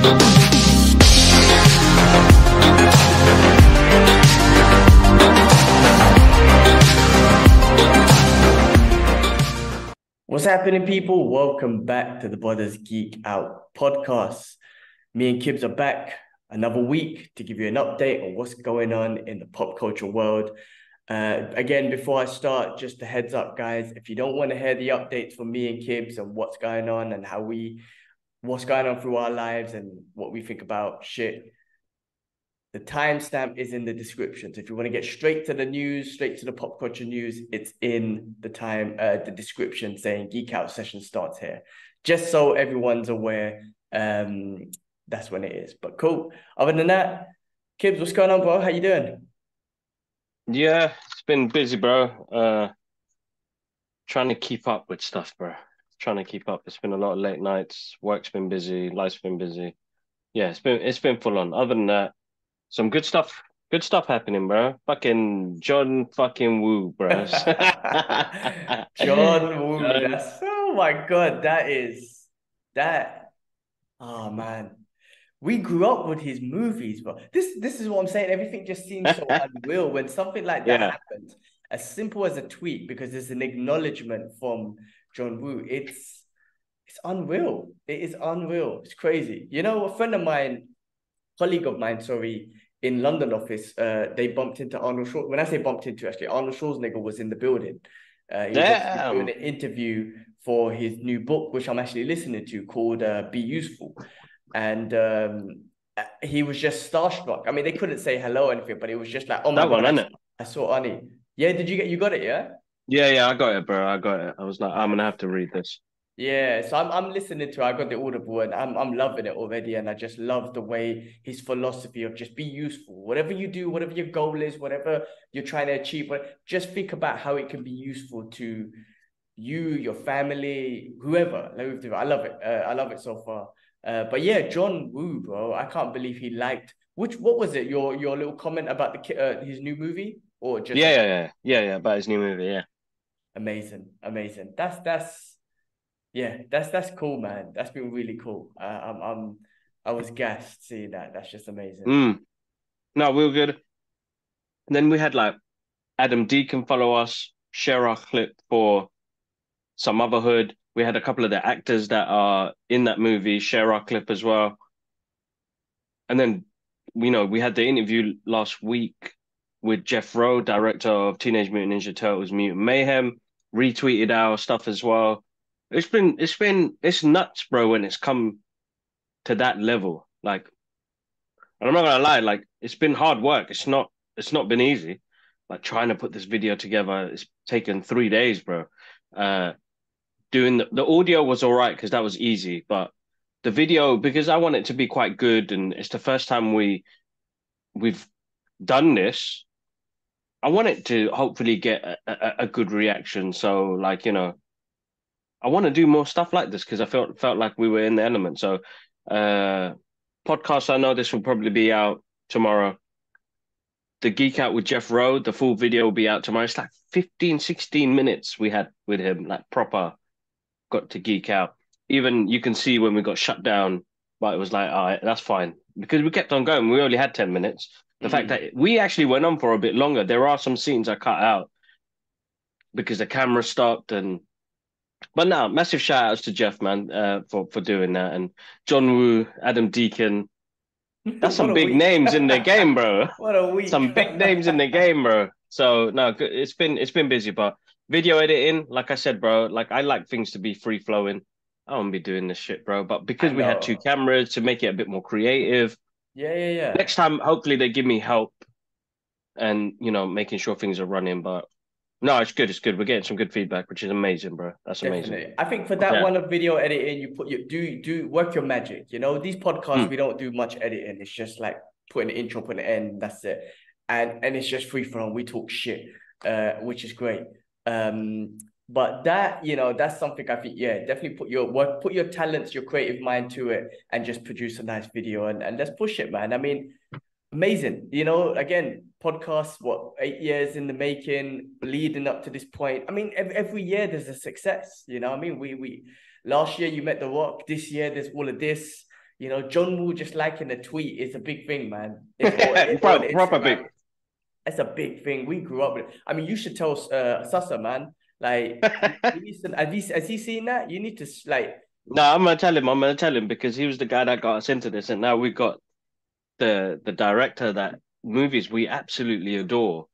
What's happening, people? Welcome back to the Brothers Geekout podcast. Me and Kibbs are back another week to give you an update on what's going on in the pop culture world. Again, before I start, just a heads up, guys. If you don't want to hear the updates from me and Kibbs and what's going on and what's going on through our lives and what we think about shit, the timestamp is in the description. So if you want to get straight to the news, straight to the pop culture news, it's in the description saying Geek Out session starts here. Just so everyone's aware, that's when it is. But cool. Other than that, Kibbs, what's going on, bro? How you doing? Yeah, it's been busy, bro. Trying to keep up with stuff, bro. Trying to keep up. It's been a lot of late nights. Work's been busy. Life's been busy. Yeah, it's been full on. Other than that, some good stuff happening, bro. Fucking John fucking Woo, bro. John Woo. John. Oh my God, that. Oh man. We grew up with his movies, bro. This is what I'm saying. Everything just seems so unreal when something like that Yeah, happens. As simple as a tweet, because there's an acknowledgement from John Woo. It's unreal. It is unreal. It's crazy. You know, colleague of mine, sorry, in London office, they bumped into Arnold Schwarzenegger. When I say bumped into, actually, Arnold Schwarzenegger was in the building. He was actually doing damn. an interview for his new book, which I'm actually listening to, called Be Useful. And he was just starstruck. I mean, they couldn't say hello or anything, but it was just like, oh my That one, God, isn't it? I saw Arnie. Yeah, you got it, yeah? Yeah, I got it, bro. I got it. I was like, I'm gonna have to read this. Yeah, so I'm listening to it. I got the Audible and I'm loving it already. And I just love the way his philosophy of just be useful. Whatever you do, whatever your goal is, whatever you're trying to achieve, just think about how it can be useful to you, your family, whoever. I love it. I love it so far. But yeah, John Woo, bro. I can't believe he liked what was it? Your little comment about his new movie or just Yeah. About his new movie. Yeah. amazing. That's yeah, that's cool, man. That's been really cool. I was gassed seeing that. That's just amazing. No, we were good. And then we had like Adam Deacon follow us, share our clip for some Motherhood. We had a couple of the actors that are in that movie share our clip as well. And then, we had the interview last week with Jeff Rowe, director of Teenage Mutant Ninja Turtles Mutant Mayhem, retweeted our stuff as well. It's nuts, bro, when it's come to that level. Like, and I'm not gonna lie, like it's been hard work. It's not been easy. Like trying to put this video together, it's taken 3 days, bro. Doing the audio was all right because that was easy, but the video, because I want it to be quite good, and it's the first time we've done this. I want it to hopefully get a good reaction. So, like, I want to do more stuff like this because I felt like we were in the element. So, podcast, I know this will probably be out tomorrow. The Geek Out with Jeff Rowe, the full video will be out tomorrow. It's like 15, 16 minutes we had with him, like proper got to geek out. Even you can see when we got shut down, but it was like, all right, that's fine. Because we kept on going. We only had 10 minutes. The fact that we actually went on for a bit longer, there are some scenes I cut out because the camera stopped. But now, massive shout outs to Jeff, man, for doing that. And John Woo, Adam Deacon. That's What some a big week. names in the game, bro. What a week. Some big names in the game, bro. So no, it's been busy, but video editing, like I said, bro, like I like things to be free flowing. I won't be doing this shit, bro. But I because we had two know. cameras to make it a bit more creative, Yeah. next time hopefully they give me help and making sure things are running. But no, it's good. It's good. We're getting some good feedback, which is amazing, bro. That's amazing. Definitely. I think for that Yeah. one of video editing, you put your do work your magic. These podcasts, Mm. we don't do much editing. It's just like putting the intro, putting the end, that's it. And it's just free flowing. We talk shit, which is great. But that's something I think, yeah, definitely put your talents, your creative mind to it and just produce a nice video and let's push it, man. I mean, amazing. Again, podcasts, 8 years in the making, leading up to this point. I mean, every year there's a success. I mean, we last year you met The Rock. This year there's all of this. You know, John Woo just liking a tweet is a big thing, man. On Proper Instagram, big. it's a big thing. We grew up with it. I mean, you should tell Sasa, man. Like, he needs to, has he seen that? You need to like. No, I'm gonna tell him. I'm gonna tell him because he was the guy that got us into this, and now we got the director that movies we absolutely adore,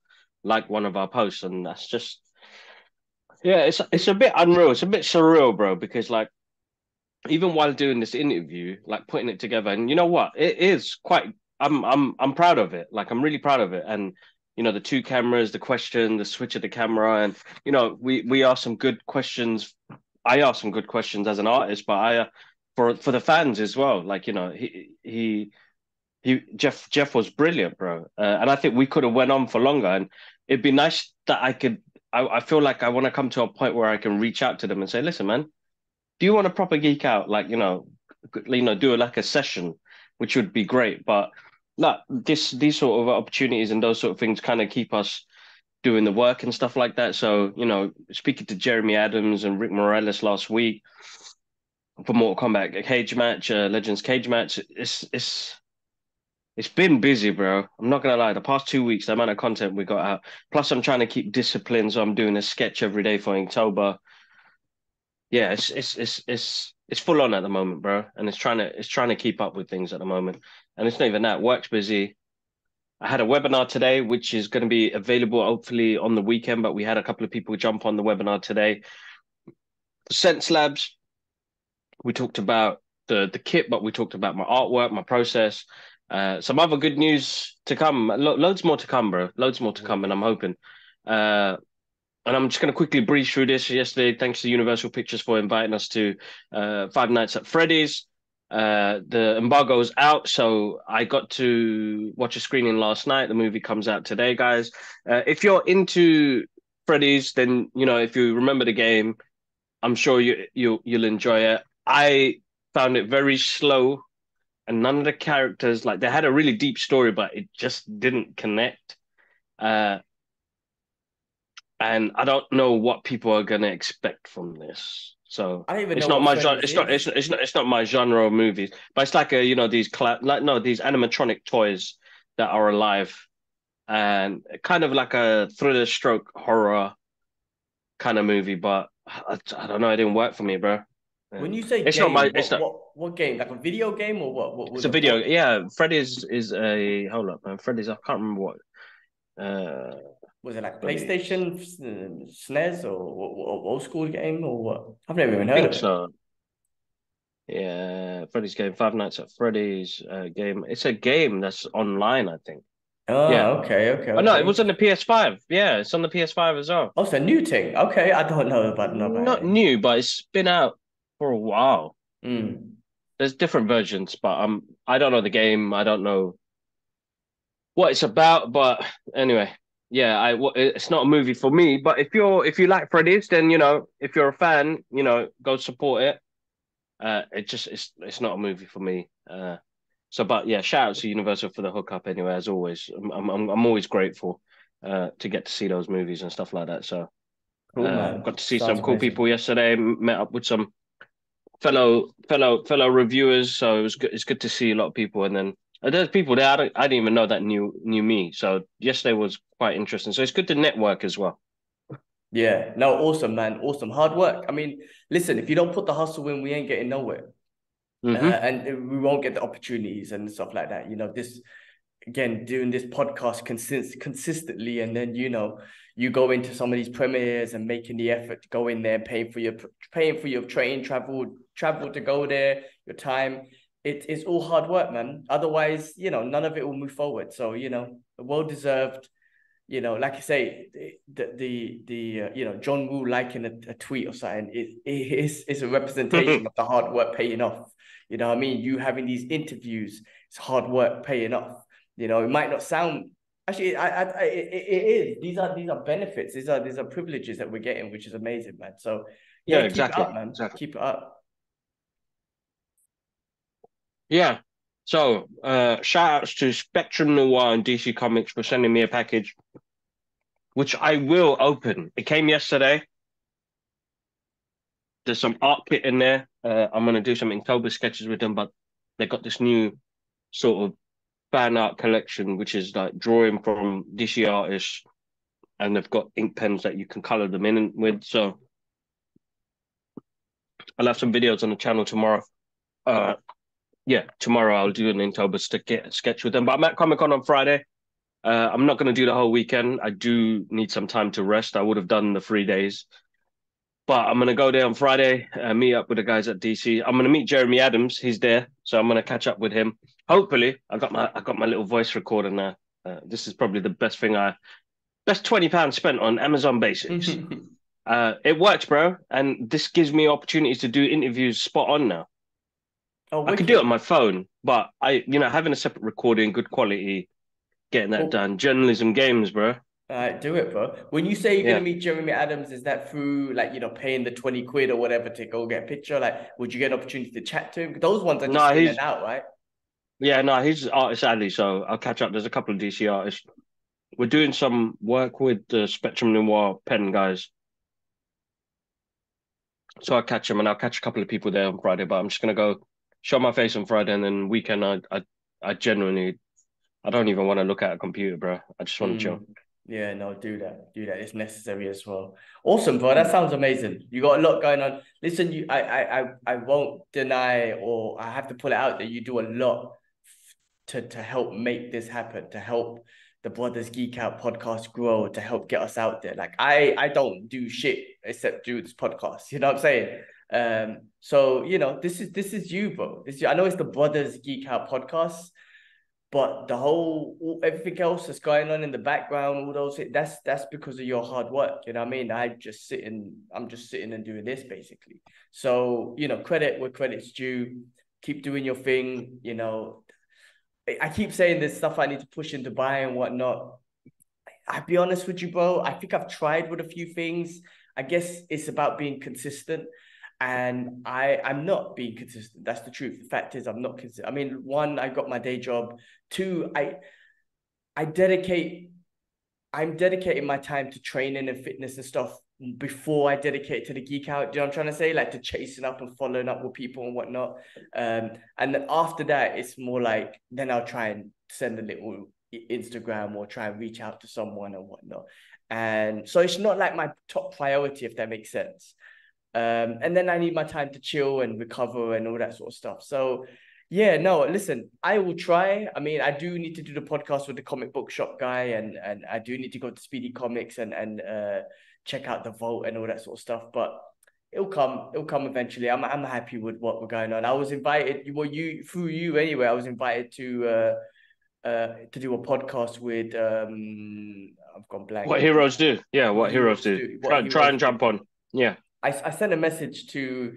like one of our posts, and that's just yeah, it's a bit unreal. It's a bit surreal, bro, because like even while doing this interview, like putting it together, and you know what, it is quite. I'm proud of it. Like I'm really proud of it, and you know the two cameras, the question, the switch of the camera, and you know we asked some good questions. I asked some good questions as an artist, but I for the fans as well. Like you know Jeff was brilliant, bro, and I think we could have went on for longer. And it'd be nice that I could. I feel like I want to come to a point where I can reach out to them and say, listen, man, do you want to proper geek out? Like do like a session, which would be great. But like these sort of opportunities and those sort of things kind of keep us doing the work and stuff like that. So you know, speaking to Jeremy Adams and Rick Morales last week for Mortal Kombat a cage match, Legends cage match, it's been busy, bro. I'm not gonna lie. The past 2 weeks, the amount of content we got out. Plus, I'm trying to keep discipline, so I'm doing a sketch every day for Inktober. Yeah, it's full on at the moment, bro. And it's trying to keep up with things at the moment. And it's not even that. Work's busy. I had a webinar today, which is going to be available hopefully on the weekend. But we had a couple of people jump on the webinar today. Sense Labs. We talked about the kit, but we talked about my artwork, my process. Some other good news to come. Loads more to come, bro. Loads more to come, and I'm hoping. And I'm just going to quickly breeze through this. Yesterday, thanks to Universal Pictures for inviting us to Five Nights at Freddy's. The embargo's out, so I got to watch a screening last night. The movie comes out today, guys. If you're into Freddy's, then you know if you remember the game, I'm sure you'll enjoy it. I found it very slow, and none of the characters like they had a really deep story, but it just didn't connect. And I don't know what people are gonna expect from this. So I don't even it's know not what my genre. Freddy's is. It's not my genre of movies. But it's like these these animatronic toys that are alive and kind of like a thriller stroke horror kind of movie. But I don't know. It didn't work for me, bro. When you say It's not my. game, It's not. what game? Like a video game or what? What It's was a it? video. What Yeah, Freddy's is a hold up, man. Freddy's. I can't remember what. was it? Like Freddy's. PlayStation, SNES, or old school game or what? I've never even I heard think of it. so. Yeah, Freddy's game, Five Nights at Freddy's game. It's a game that's online, I think. Yeah. Oh, Oh no, it okay. was on the PS5. Yeah, it's on the PS5 as well. Oh, it's a new thing. Okay, I don't know about Not it. new, but it's been out for a while. Mm. There's different versions, but I don't know the game. I don't know what it's about, but anyway, yeah, it's not a movie for me. But if you like Freddy's, then you know if you're a fan, you know go support it. It's not a movie for me. But yeah, shout out to Universal for the hookup anyway, as always. I'm always grateful to get to see those movies and stuff like that. So Cool, man. got to see Sounds some cool amazing. people yesterday. Met up with some fellow reviewers. So it was good. It's good to see a lot of people. And then there's people there I didn't even know that knew me. So yesterday was quite interesting. So it's good to network as well. Yeah. No, awesome, man. Awesome. Hard work. I mean, listen, if you don't put the hustle in, we ain't getting nowhere. Mm-hmm. And we won't get the opportunities and stuff like that. You know, this again, doing this podcast consistently, and then you go into some of these premieres and making the effort to go in there, paying for your train travel to go there, your time. It's all hard work, man. Otherwise, none of it will move forward. So, well deserved. Like I say, the John Woo liking a tweet or something is a representation of the hard work paying off. You know what I mean? You having these interviews, it's hard work paying off. It might not sound actually. It is. These are benefits. These are privileges that we're getting, which is amazing, man. So Yeah, yeah, keep it exactly. up, man. Exactly. Keep it up. Yeah. So, shout outs to Spectrum Noir and DC Comics for sending me a package, which I will open. It came yesterday. There's some art kit in there. I'm going to do some Inktober sketches with them, but they got this new sort of fan art collection, which is like drawing from DC artists, and they've got ink pens that you can color them in with. So I'll have some videos on the channel tomorrow. Yeah, tomorrow I'll do an Inktober sketch with them. But I'm at Comic Con on Friday. I'm not going to do the whole weekend. I do need some time to rest. I would have done the 3 days. But I'm going to go there on Friday, meet up with the guys at DC. I'm going to meet Jeremy Adams. He's there. So I'm going to catch up with him. Hopefully, I got my little voice recorder now. This is probably the best £20 spent on Amazon Basics. It works, bro. And this gives me opportunities to do interviews spot on now. Oh, I could do it on my phone, but having a separate recording, good quality, getting that done. Journalism games, bro. Do it, bro. When you say you're gonna meet Jeremy Adams, is that through like paying the 20 quid or whatever to go get a picture? Like, would you get an opportunity to chat to him? Those ones are just in and out, right? Yeah, no, he's Artist Alley, so I'll catch up. There's a couple of DC artists. We're doing some work with the Spectrum Noir pen guys. So I'll catch them, and I'll catch a couple of people there on Friday, but I'm just gonna go show my face on Friday, and then weekend I genuinely don't even want to look at a computer, bro. I just want to chill. Yeah, no, do that. It's necessary as well. Awesome, bro. That sounds amazing. You got a lot going on. Listen, I won't deny, or I have to pull it out, that you do a lot to help make this happen, to help the Brothers Geekout podcast grow, to help get us out there. Like I don't do shit except do this podcast. You know what I'm saying? So this is you, bro. I know it's the Brothers Geekout podcast, but everything else that's going on in the background, all those, that's because of your hard work. You know what I mean? I'm just sitting and doing this basically. So, credit where credit's due. Keep doing your thing. I keep saying there's stuff I need to push in Dubai and whatnot. I'll be honest with you, bro. I think I've tried with a few things. I guess it's about being consistent. And I'm not being consistent. That's the truth. The fact is, I'm not consistent. I mean, one, I got my day job. Two, I'm dedicating my time to training and fitness and stuff before I dedicate to the geek out. Do you know what I'm trying to say? Like to chasing up and following up with people and whatnot. And then after that, it's more like, then I'll try and send a little Instagram or try and reach out to someone and whatnot. And so it's not like my top priority, if that makes sense. And then I need my time to chill and recover and all that sort of stuff. So yeah, no, listen, I will try. I mean, I do need to do the podcast with the comic book shop guy, and I do need to go to Speedy Comics and check out the Vault and all that sort of stuff. But it'll come eventually. I'm happy with what we're going on. I was invited, through you anyway. I was invited to do a podcast with I've gone blank. What heroes do? Yeah, what heroes do. Try and jump on. Yeah. I sent a message to.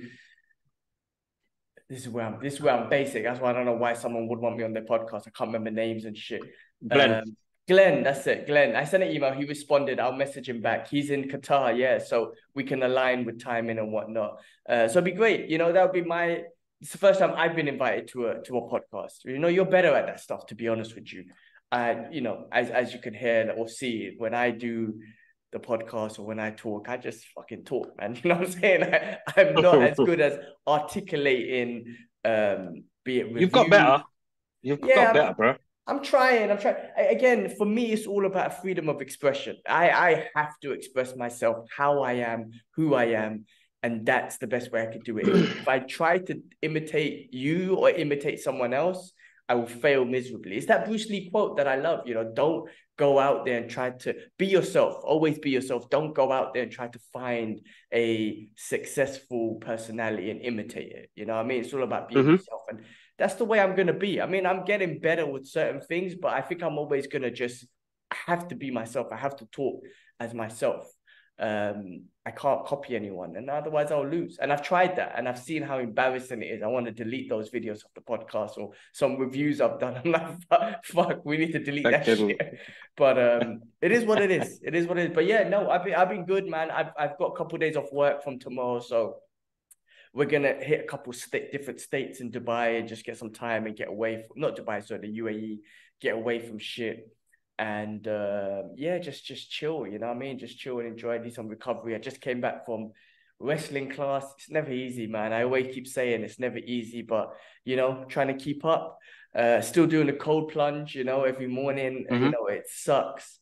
This is where I'm basic. That's why I don't know why someone would want me on their podcast. I can't remember names and shit. Glenn, that's it. Glenn. I sent an email. He responded. I'll message him back. He's in Qatar, yeah. So we can align with timing and whatnot. So it'd be great. That would be it's the first time I've been invited to a podcast. You're better at that stuff, to be honest with you. As you can hear or see, when I do the podcast or when I talk, I just fucking talk, man. You know what I'm saying? I'm not as good as articulating, be it review. You've got better. You've got better, bro. I'm trying. Again, for me, it's all about freedom of expression. I have to express myself, how I am, who I am, and that's the best way I could do it. If I try to imitate you or imitate someone else, I will fail miserably. It's that Bruce Lee quote that I love. Don't go out there and try to be yourself. Always be yourself. Don't go out there and try to find a successful personality and imitate it. You know what I mean? It's all about being yourself. And that's the way I'm going to be. I mean, I'm getting better with certain things, but I think I'm always going to I have to be myself. I have to talk as myself. I can't copy anyone, and otherwise I'll lose. And I've tried that, and I've seen how embarrassing it is. I want to delete those videos of the podcast or some reviews I've done. I'm like, fuck, we need to delete that shit. But it is what it is. It is what it is. But yeah, no, I've been good, man. I've got a couple of days off work from tomorrow, so we're gonna hit a couple different states in Dubai and just get some time and get away from not Dubai, sorry, the UAE, get away from shit. And yeah, just chill, you know what I mean? Just chill and enjoy, need some recovery. I just came back from wrestling class, it's never easy, man. I always keep saying it's never easy, but trying to keep up. Still doing the cold plunge, every morning. It sucks.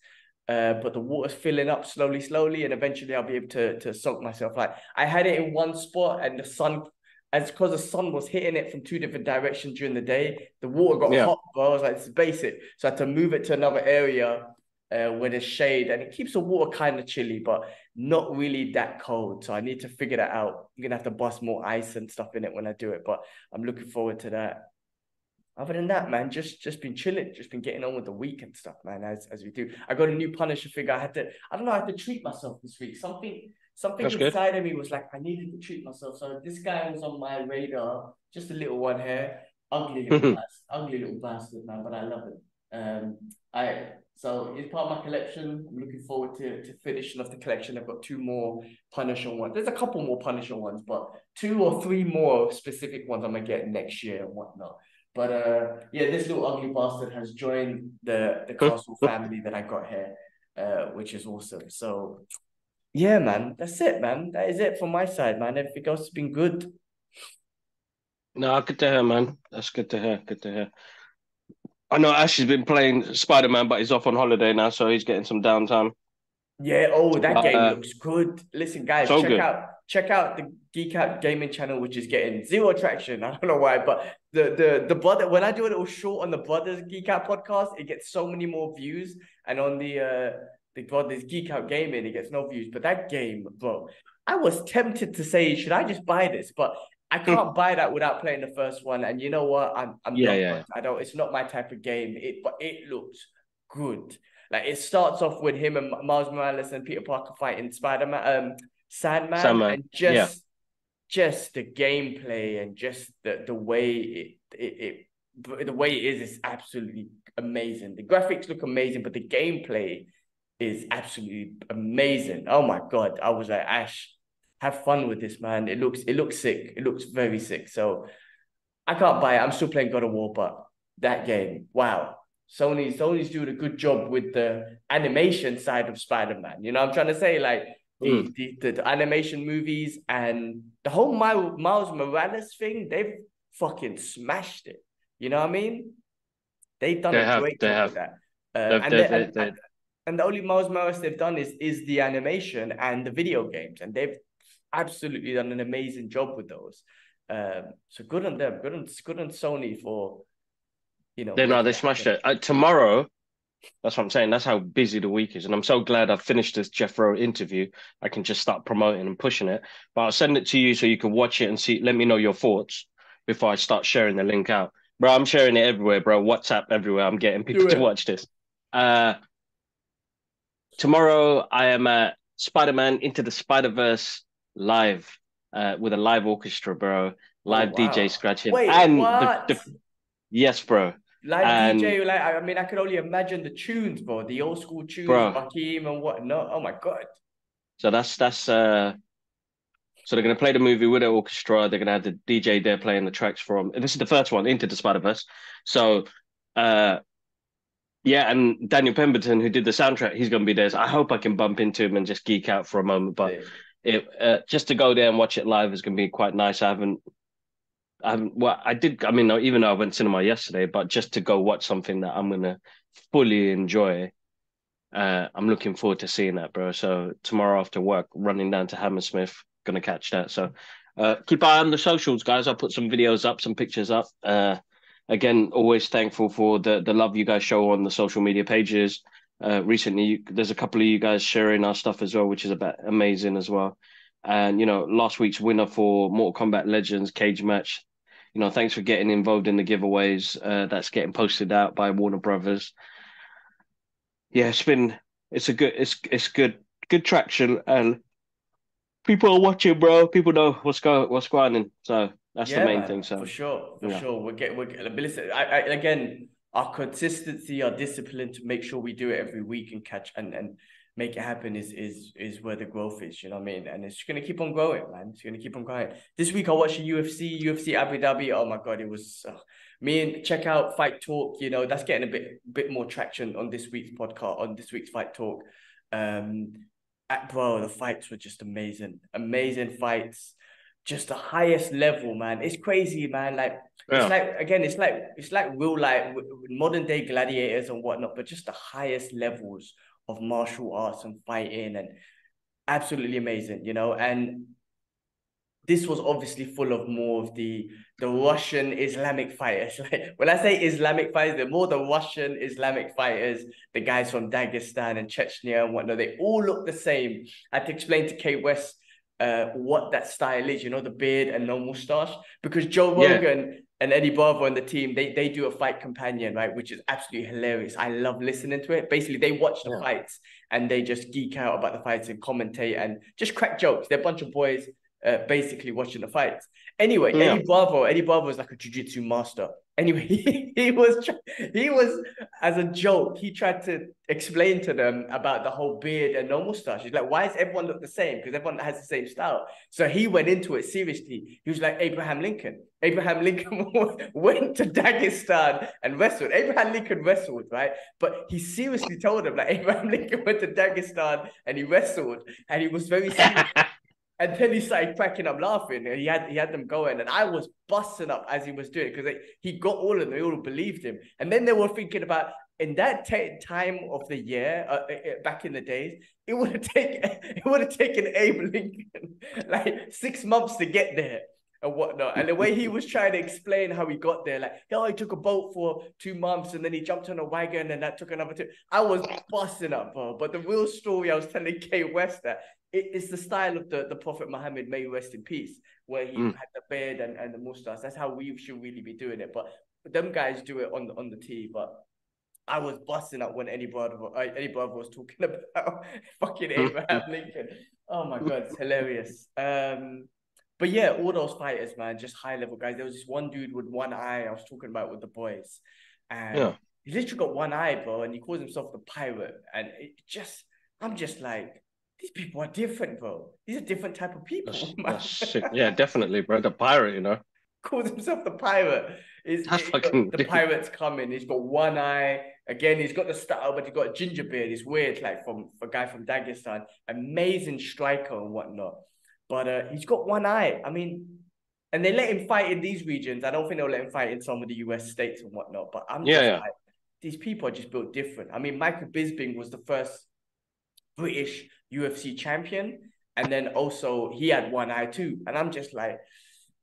But the water's filling up slowly, and eventually I'll be able to soak myself. Like I had it in one spot, and the sun, and it's because the sun was hitting it from two different directions during the day. The water got hot, bro. I was like, it's basic. So I had to move it to another area where there's shade, and it keeps the water kind of chilly, but not really that cold. So I need to figure that out. I'm gonna have to bust more ice and stuff in it when I do it, but I'm looking forward to that. Other than that, man, just been chilling, just been getting on with the week and stuff, man, as we do. I got a new Punisher figure. I don't know, I had to treat myself this week. Something That's inside of me was like, I needed to treat myself. So this guy was on my radar, just a little one here, good. ugly little bastard, man, but I love it. So it's part of my collection. I'm looking forward to finishing off the collection. I've got two more Punisher ones. There's a couple more Punisher ones, but 2 or 3 more specific ones I'm gonna get next year and whatnot. But this little ugly bastard has joined the castle family that I got here, which is awesome. So yeah, man, that's it, man. That is it from my side, man. Everything else has been good. No, good to hear, man. That's good to hear. Good to hear. I know Ash has been playing Spider-Man, but he's off on holiday now, so he's getting some downtime. Yeah, that game looks good. Listen, guys, so check out the Geekout gaming channel, which is getting 0 traction. I don't know why, but the brother, when I do a little short on the Brothers Geekout podcast, it gets so many more views, and on the Brothers Geekout gaming, it gets no views. But that game, bro, I was tempted to say, should I just buy this? But I can't buy that without playing the first one. And you know what? I'm not. I don't. It's not my type of game. But it looks good. Like it starts off with him and Miles Morales and Peter Parker fighting Sandman, and just the gameplay and just the way the way it is absolutely amazing. The graphics look amazing, but the gameplay is absolutely amazing. Oh my god! I was like, Ash, have fun with this, man. It looks sick. It looks very sick. So I can't buy it. I'm still playing God of War, but that game, wow. Sony's doing a good job with the animation side of Spider-Man. I'm trying to say, like the animation movies and the whole Miles Morales thing, they've fucking smashed it. You know what I mean? They've done a great job with that. And the only Miles Morales they've done is the animation and the video games, and they've absolutely done an amazing job with those. So good on them. Good on Sony for. They smashed it. Tomorrow, that's what I'm saying. That's how busy the week is. And I'm so glad I've finished this Jeff Rowe interview. I can just start promoting and pushing it. But I'll send it to you so you can watch it and see. Let me know your thoughts before I start sharing the link out. Bro, I'm sharing it everywhere, bro. WhatsApp everywhere. I'm getting people to watch this. Tomorrow, I am at Spider-Man Into the Spider-Verse live with a live orchestra, bro. Live DJ scratching. Wait, and what? Yes, bro. Live DJ, like I mean, I could only imagine the tunes, bro. The old school tunes, Rakim and whatnot. Oh my god. So that's so they're gonna play the movie with the orchestra. They're gonna have the DJ there playing the tracks from. And this is the first one, Into the Spider-Verse. So, and Daniel Pemberton, who did the soundtrack, he's gonna be there. So I hope I can bump into him and just geek out for a moment. But just to go there and watch it live is gonna be quite nice. I did. I mean, even though I went cinema yesterday, but just to go watch something that I'm gonna fully enjoy, I'm looking forward to seeing that, bro. So tomorrow after work, running down to Hammersmith, gonna catch that. So keep an eye on the socials, guys. I'll put some videos up, some pictures up. Again, always thankful for the love you guys show on the social media pages. Recently, there's a couple of you guys sharing our stuff as well, which is amazing as well. And last week's winner for Mortal Kombat Legends cage match. Thanks for getting involved in the giveaways. That's getting posted out by Warner Brothers. Yeah, it's good traction, and people are watching, bro. People know what's going on. So that's the main thing. So for sure. Listen, again, our consistency, our discipline to make sure we do it every week and catch and make it happen is where the growth is, you know what I mean? And it's going to keep on growing, man. It's going to keep on growing. This week I watched the UFC Abu Dhabi. Oh my God, it was me and check out Fight Talk. That's getting a bit more traction on this week's podcast, on this week's Fight Talk. And Bro, the fights were just amazing. Amazing fights. Just the highest level, man. It's crazy, man. Like it's Yeah. like again, it's like real life modern day gladiators and whatnot, but just the highest levels of martial arts and fighting and absolutely amazing, and this was obviously full of more of the Russian Islamic fighters. Like when I say Islamic fighters, they're more the Russian Islamic fighters, the guys from Dagestan and Chechnya and whatnot. They all look the same. I had to explain to Kate West what that style is, the beard and no mustache. Because Joe Yeah. Rogan and Eddie Bravo and the team, they do a fight companion, right? Which is absolutely hilarious. I love listening to it. Basically, they watch the fights and they just geek out about the fights and commentate and just crack jokes. They're a bunch of boys basically watching the fights. Anyway, Yeah. Eddie Bravo is like a jiu-jitsu master. Anyway, he was as a joke, he tried to explain to them about the whole beard and no mustache. He's like, why does everyone look the same? Because everyone has the same style. So he went into it seriously. He was like Abraham Lincoln. Abraham Lincoln went to Dagestan and wrestled. Abraham Lincoln wrestled, right? But he seriously told him like Abraham Lincoln went to Dagestan and he wrestled and he was very serious. And then he started cracking up laughing, and he had them going, and I was busting up as he was doing it because he got all of them. They all believed him, and then they were thinking about in that time of the year, back in the days, it would have taken Abe Lincoln like 6 months to get there and whatnot. And the way he was trying to explain how he got there, like, he took a boat for 2 months and then he jumped on a wagon and that took another 2. I was busting up, bro. But the real story I was telling Kay West that it's the style of the Prophet Muhammad, may he rest in peace, where he had the beard and the mustache. That's how we should really be doing it. But them guys do it on the tee. But I was busting up when Eddie Brother was talking about fucking Abraham Lincoln. Oh my God, it's hilarious. But yeah, all those fighters, man, just high level guys. There was this one dude with one eye I was talking about with the boys. And he literally got one eye, bro, and he calls himself the pirate. And I'm just like, these people are different, bro. These are different type of people. That's sick. Yeah, definitely, bro. The pirate, calls himself the pirate. The pirate's coming. He's got one eye. Again, he's got the style, but he's got a ginger beard. It's weird, like from a guy from Dagestan. Amazing striker and whatnot. But he's got one eye. I mean, and they let him fight in these regions. I don't think they'll let him fight in some of the US states and whatnot. But I'm just like, these people are just built different. I mean, Michael Bisping was the first British UFC champion, and then also he had one eye too. And I'm just like,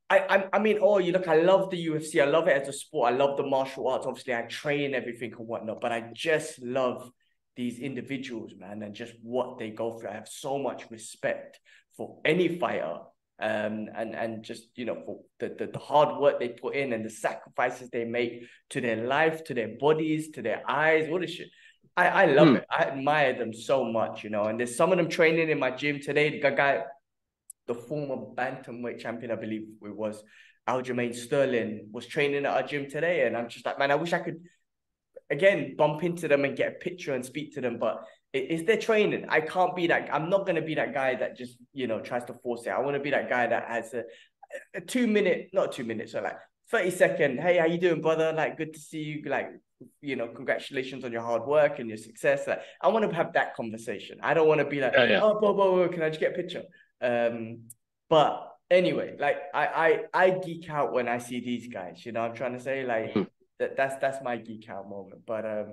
I mean, I love the UFC. I love it as a sport. I love the martial arts. Obviously, I train everything and whatnot, but I just love these individuals, man, and just what they go through. I have so much respect for any fighter, and just for the hard work they put in and the sacrifices they make to their life, to their bodies, to their eyes, all this shit. I love it. I admire them so much, and there's some of them training in my gym today. The guy, the former bantamweight champion, I believe it was, Aljamain Sterling, was training at our gym today. And I'm just like, man, I wish I could, again, bump into them and get a picture and speak to them. But it's their training. I can't be that. I'm not going to be that guy that just, tries to force it. I want to be that guy that has a 2 minute, not 2 minutes, so like 30-second, hey, how you doing, brother? Like, good to see you. Like, congratulations on your hard work and your success. Like, I want to have that conversation. I don't want to be like, oh, bro, can I just get a picture? But anyway, like I geek out when I see these guys. I'm trying to say, like, that's my geek out moment. But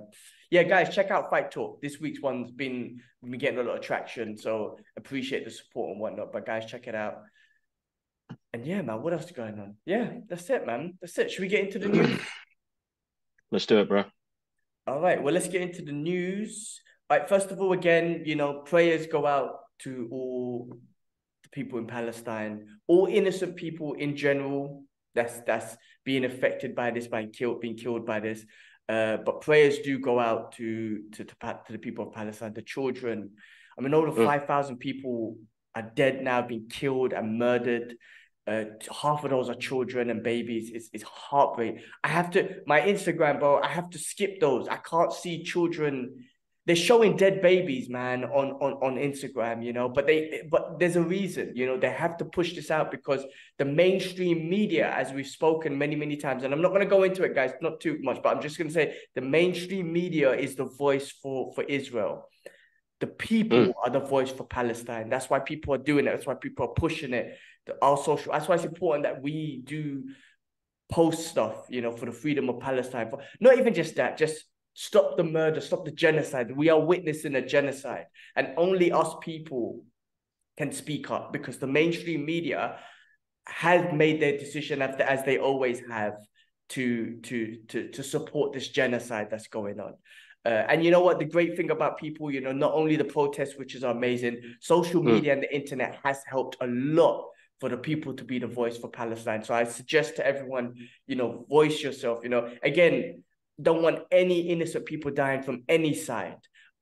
yeah, guys, check out Fight Talk. This week's one's been getting a lot of traction, so appreciate the support and whatnot. But guys, check it out. And yeah, man, what else is going on? Yeah, that's it, man. That's it. Should we get into the news? Let's do it, bro. All right. Well, let's get into the news. All right. First of all, again, prayers go out to all the people in Palestine, all innocent people in general. That's being affected by this, being killed by this. But prayers do go out to the people of Palestine, the children. I mean, over 5,000 people are dead now, being killed and murdered. Half of those are children and babies. It's heartbreaking. My Instagram, bro, I have to skip those. I can't see children. They're showing dead babies, man, on Instagram, but there's a reason, they have to push this out because the mainstream media, as we've spoken many, many times, and I'm not going to go into it, guys, not too much, but I'm just going to say the mainstream media is the voice for Israel. The people are the voice for Palestine. That's why people are doing it. That's why people are pushing it. Our social. That's why it's important that we do post stuff, you know, for the freedom of Palestine. For not even just that, just stop the murder, stop the genocide. We are witnessing a genocide, and only us people can speak up, because the mainstream media has made their decision as they always have to support this genocide that's going on. And you know what? The great thing about people, you know, not only the protests, which is amazing, social media and the internet has helped a lot for the people to be the voice for Palestine. So I suggest to everyone, you know, voice yourself. You know, again, don't want any innocent people dying from any side,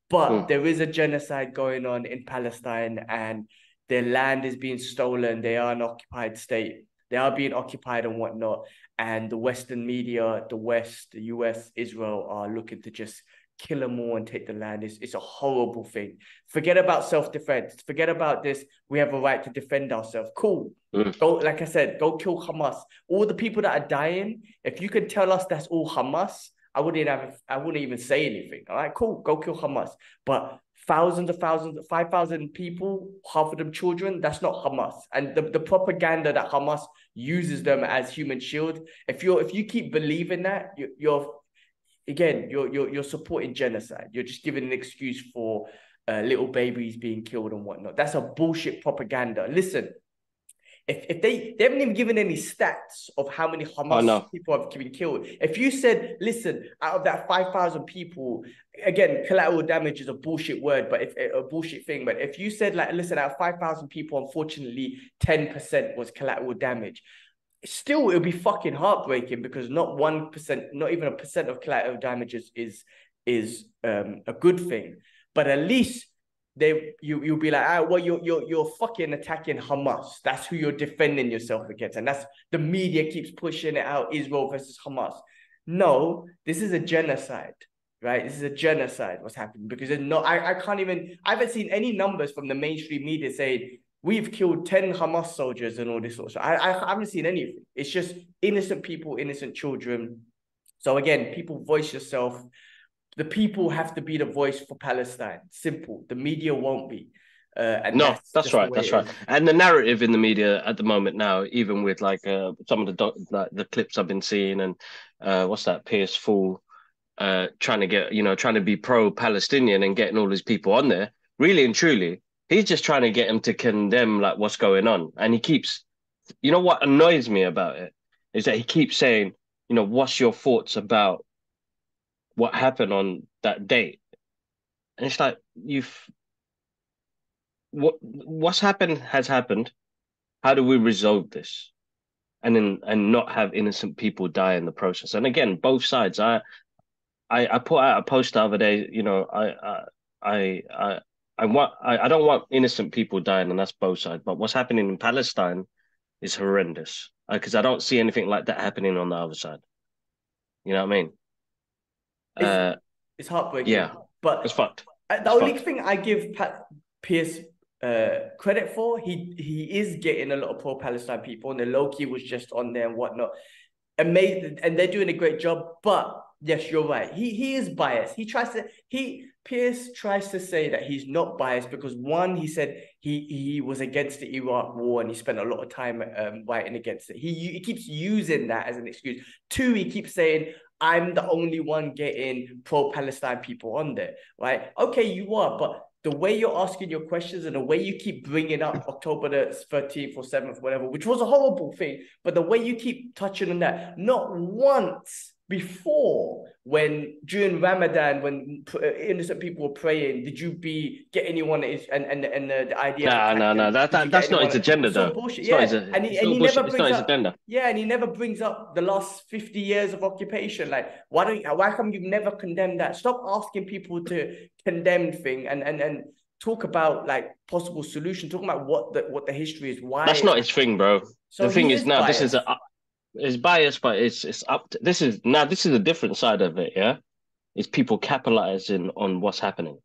but there is a genocide going on in Palestine, and their land is being stolen. They are an occupied state. They are being occupied and whatnot. And the Western media, the West, the US, Israel are looking to just kill them all and take the land. It's a horrible thing. Forget about self-defense. Forget about this. We have a right to defend ourselves. Cool. Go, like I said, go kill Hamas. All the people that are dying, if you can tell us that's all Hamas, I wouldn't even say anything. All right, cool. Go kill Hamas. But thousands, 5,000 people, half of them children, that's not Hamas. And the propaganda that Hamas uses them as human shield, if you keep believing that, you're supporting genocide. You're just giving an excuse for little babies being killed and whatnot. That's a bullshit propaganda. Listen, if they haven't even given any stats of how many Hamas people have been killed. If you said, listen, out of that 5,000 people, again, collateral damage is a bullshit word, but if a bullshit thing. But if you said, like, listen, out of 5,000 people, unfortunately, 10% was collateral damage. Still, it'll be fucking heartbreaking, because not 1%, not even 1% of collateral damage is a good thing. But at least you'll be like, well, you're fucking attacking Hamas. That's who you're defending yourself against, and that's the media keeps pushing it out. Israel versus Hamas. No, this is a genocide, right? This is a genocide. What's happening? Because I haven't seen any numbers from the mainstream media saying we've killed 10 Hamas soldiers and all this sort of stuff. I haven't seen anything. It's just innocent people, innocent children. So again, people, voice yourself. The people have to be the voice for Palestine. Simple. The media won't be. And no, that's right. That's right. And the narrative in the media at the moment now, even with like some of the clips I've been seeing, and what's that, Pierce Fool, trying to be pro-Palestinian and getting all these people on there. Really and truly, he's just trying to get them to condemn like what's going on. And he keeps, you know what annoys me about it is that he keeps saying, you know, what's your thoughts about what happened on that date? And it's like, what's happened has happened. How do we resolve this? And not have innocent people die in the process. And again, both sides. I put out a post the other day, you know, I don't want innocent people dying, and that's both sides. But what's happening in Palestine is horrendous, because I don't see anything like that happening on the other side. You know what I mean? It's heartbreaking. Yeah, but it's fucked. The only thing I give Pierce credit for, he is getting a lot of pro-Palestine people, and the Loki was just on there and whatnot. Amazing, and they're doing a great job. But yes, you're right. He is biased. Pierce tries to say that he's not biased because, one, he said he was against the Iraq war and he spent a lot of time fighting against it. He keeps using that as an excuse. Two, he keeps saying, I'm the only one getting pro-Palestine people on there, right? Okay, you are, but the way you're asking your questions and the way you keep bringing up October the 13th or 7th, whatever, which was a horrible thing, but the way you keep touching on that, not once before, when during Ramadan, when innocent people were praying, did you get anyone and the idea? No. That's not his agenda, though. Bullshit. Yeah, and he never brings up. Yeah, and he never brings up the last 50 years of occupation. Like, why come you've never condemned that? Stop asking people to condemn thing and talk about like possible solution. Talking about what the history is. Why that's not his thing, bro. So the thing is now biased. This is it's biased, but it's up to, this is a different side of it. Yeah, it's people capitalizing on what's happening.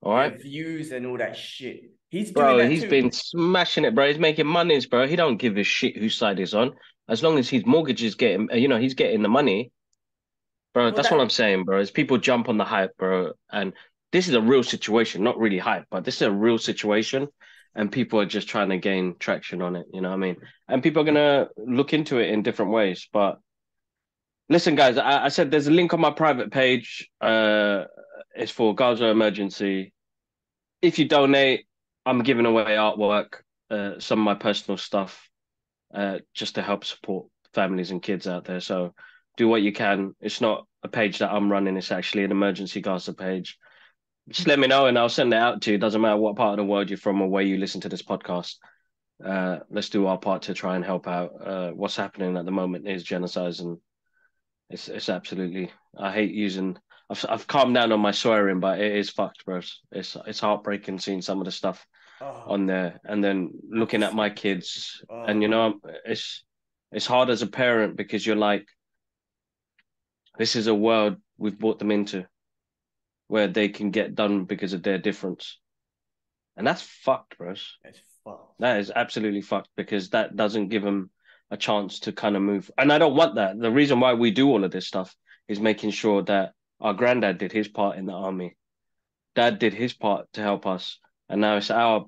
All right, views and all that shit. He's been smashing it, bro. He's making monies, bro. He don't give a shit whose side he's on, as long as his mortgage is getting, he's getting the money, bro. Well, that's what I'm saying, bro. Is people jump on the hype, bro, and this is a real situation, not really hype, but this is a real situation, and people are just trying to gain traction on it. You know what I mean? And people are gonna look into it in different ways. But listen, guys, I said there's a link on my private page. It's for Gaza Emergency. If you donate, I'm giving away artwork, some of my personal stuff, just to help support families and kids out there. So do what you can. It's not a page that I'm running. It's actually an emergency Gaza page. Just let me know and I'll send it out to you. Doesn't matter what part of the world you're from or where you listen to this podcast. Let's do our part to try and help out. What's happening at the moment is genocide, and it's absolutely. I hate using. I've calmed down on my swearing, but it is fucked, bros. It's heartbreaking seeing some of the stuff on there, and then looking at my kids, and it's hard as a parent because you're like, this is a world we've brought them into, where they can get done because of their difference, and that's fucked, bros. It's fucked. That is absolutely fucked because that doesn't give them a chance to kind of move. And I don't want that. The reason why we do all of this stuff is making sure that our granddad did his part in the army. Dad did his part to help us. And now it's our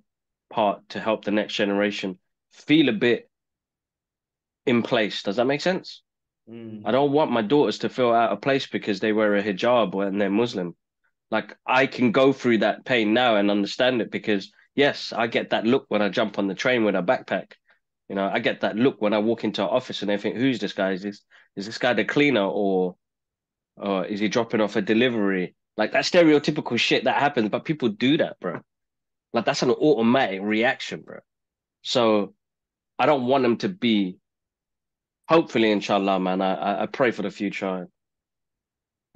part to help the next generation feel a bit in place. Does that make sense? I don't want my daughters to feel out of place because they wear a hijab and they're Muslim. Like, I can go through that pain now and understand it because, yes, I get that look when I jump on the train with a backpack. You know, I get that look when I walk into an office and they think, who's this guy? Is this guy the cleaner or is he dropping off a delivery? Like, that stereotypical shit that happens, but people do that, bro. Like, that's an automatic reaction, bro. So I don't want them to be, hopefully, inshallah, man, I pray for the future.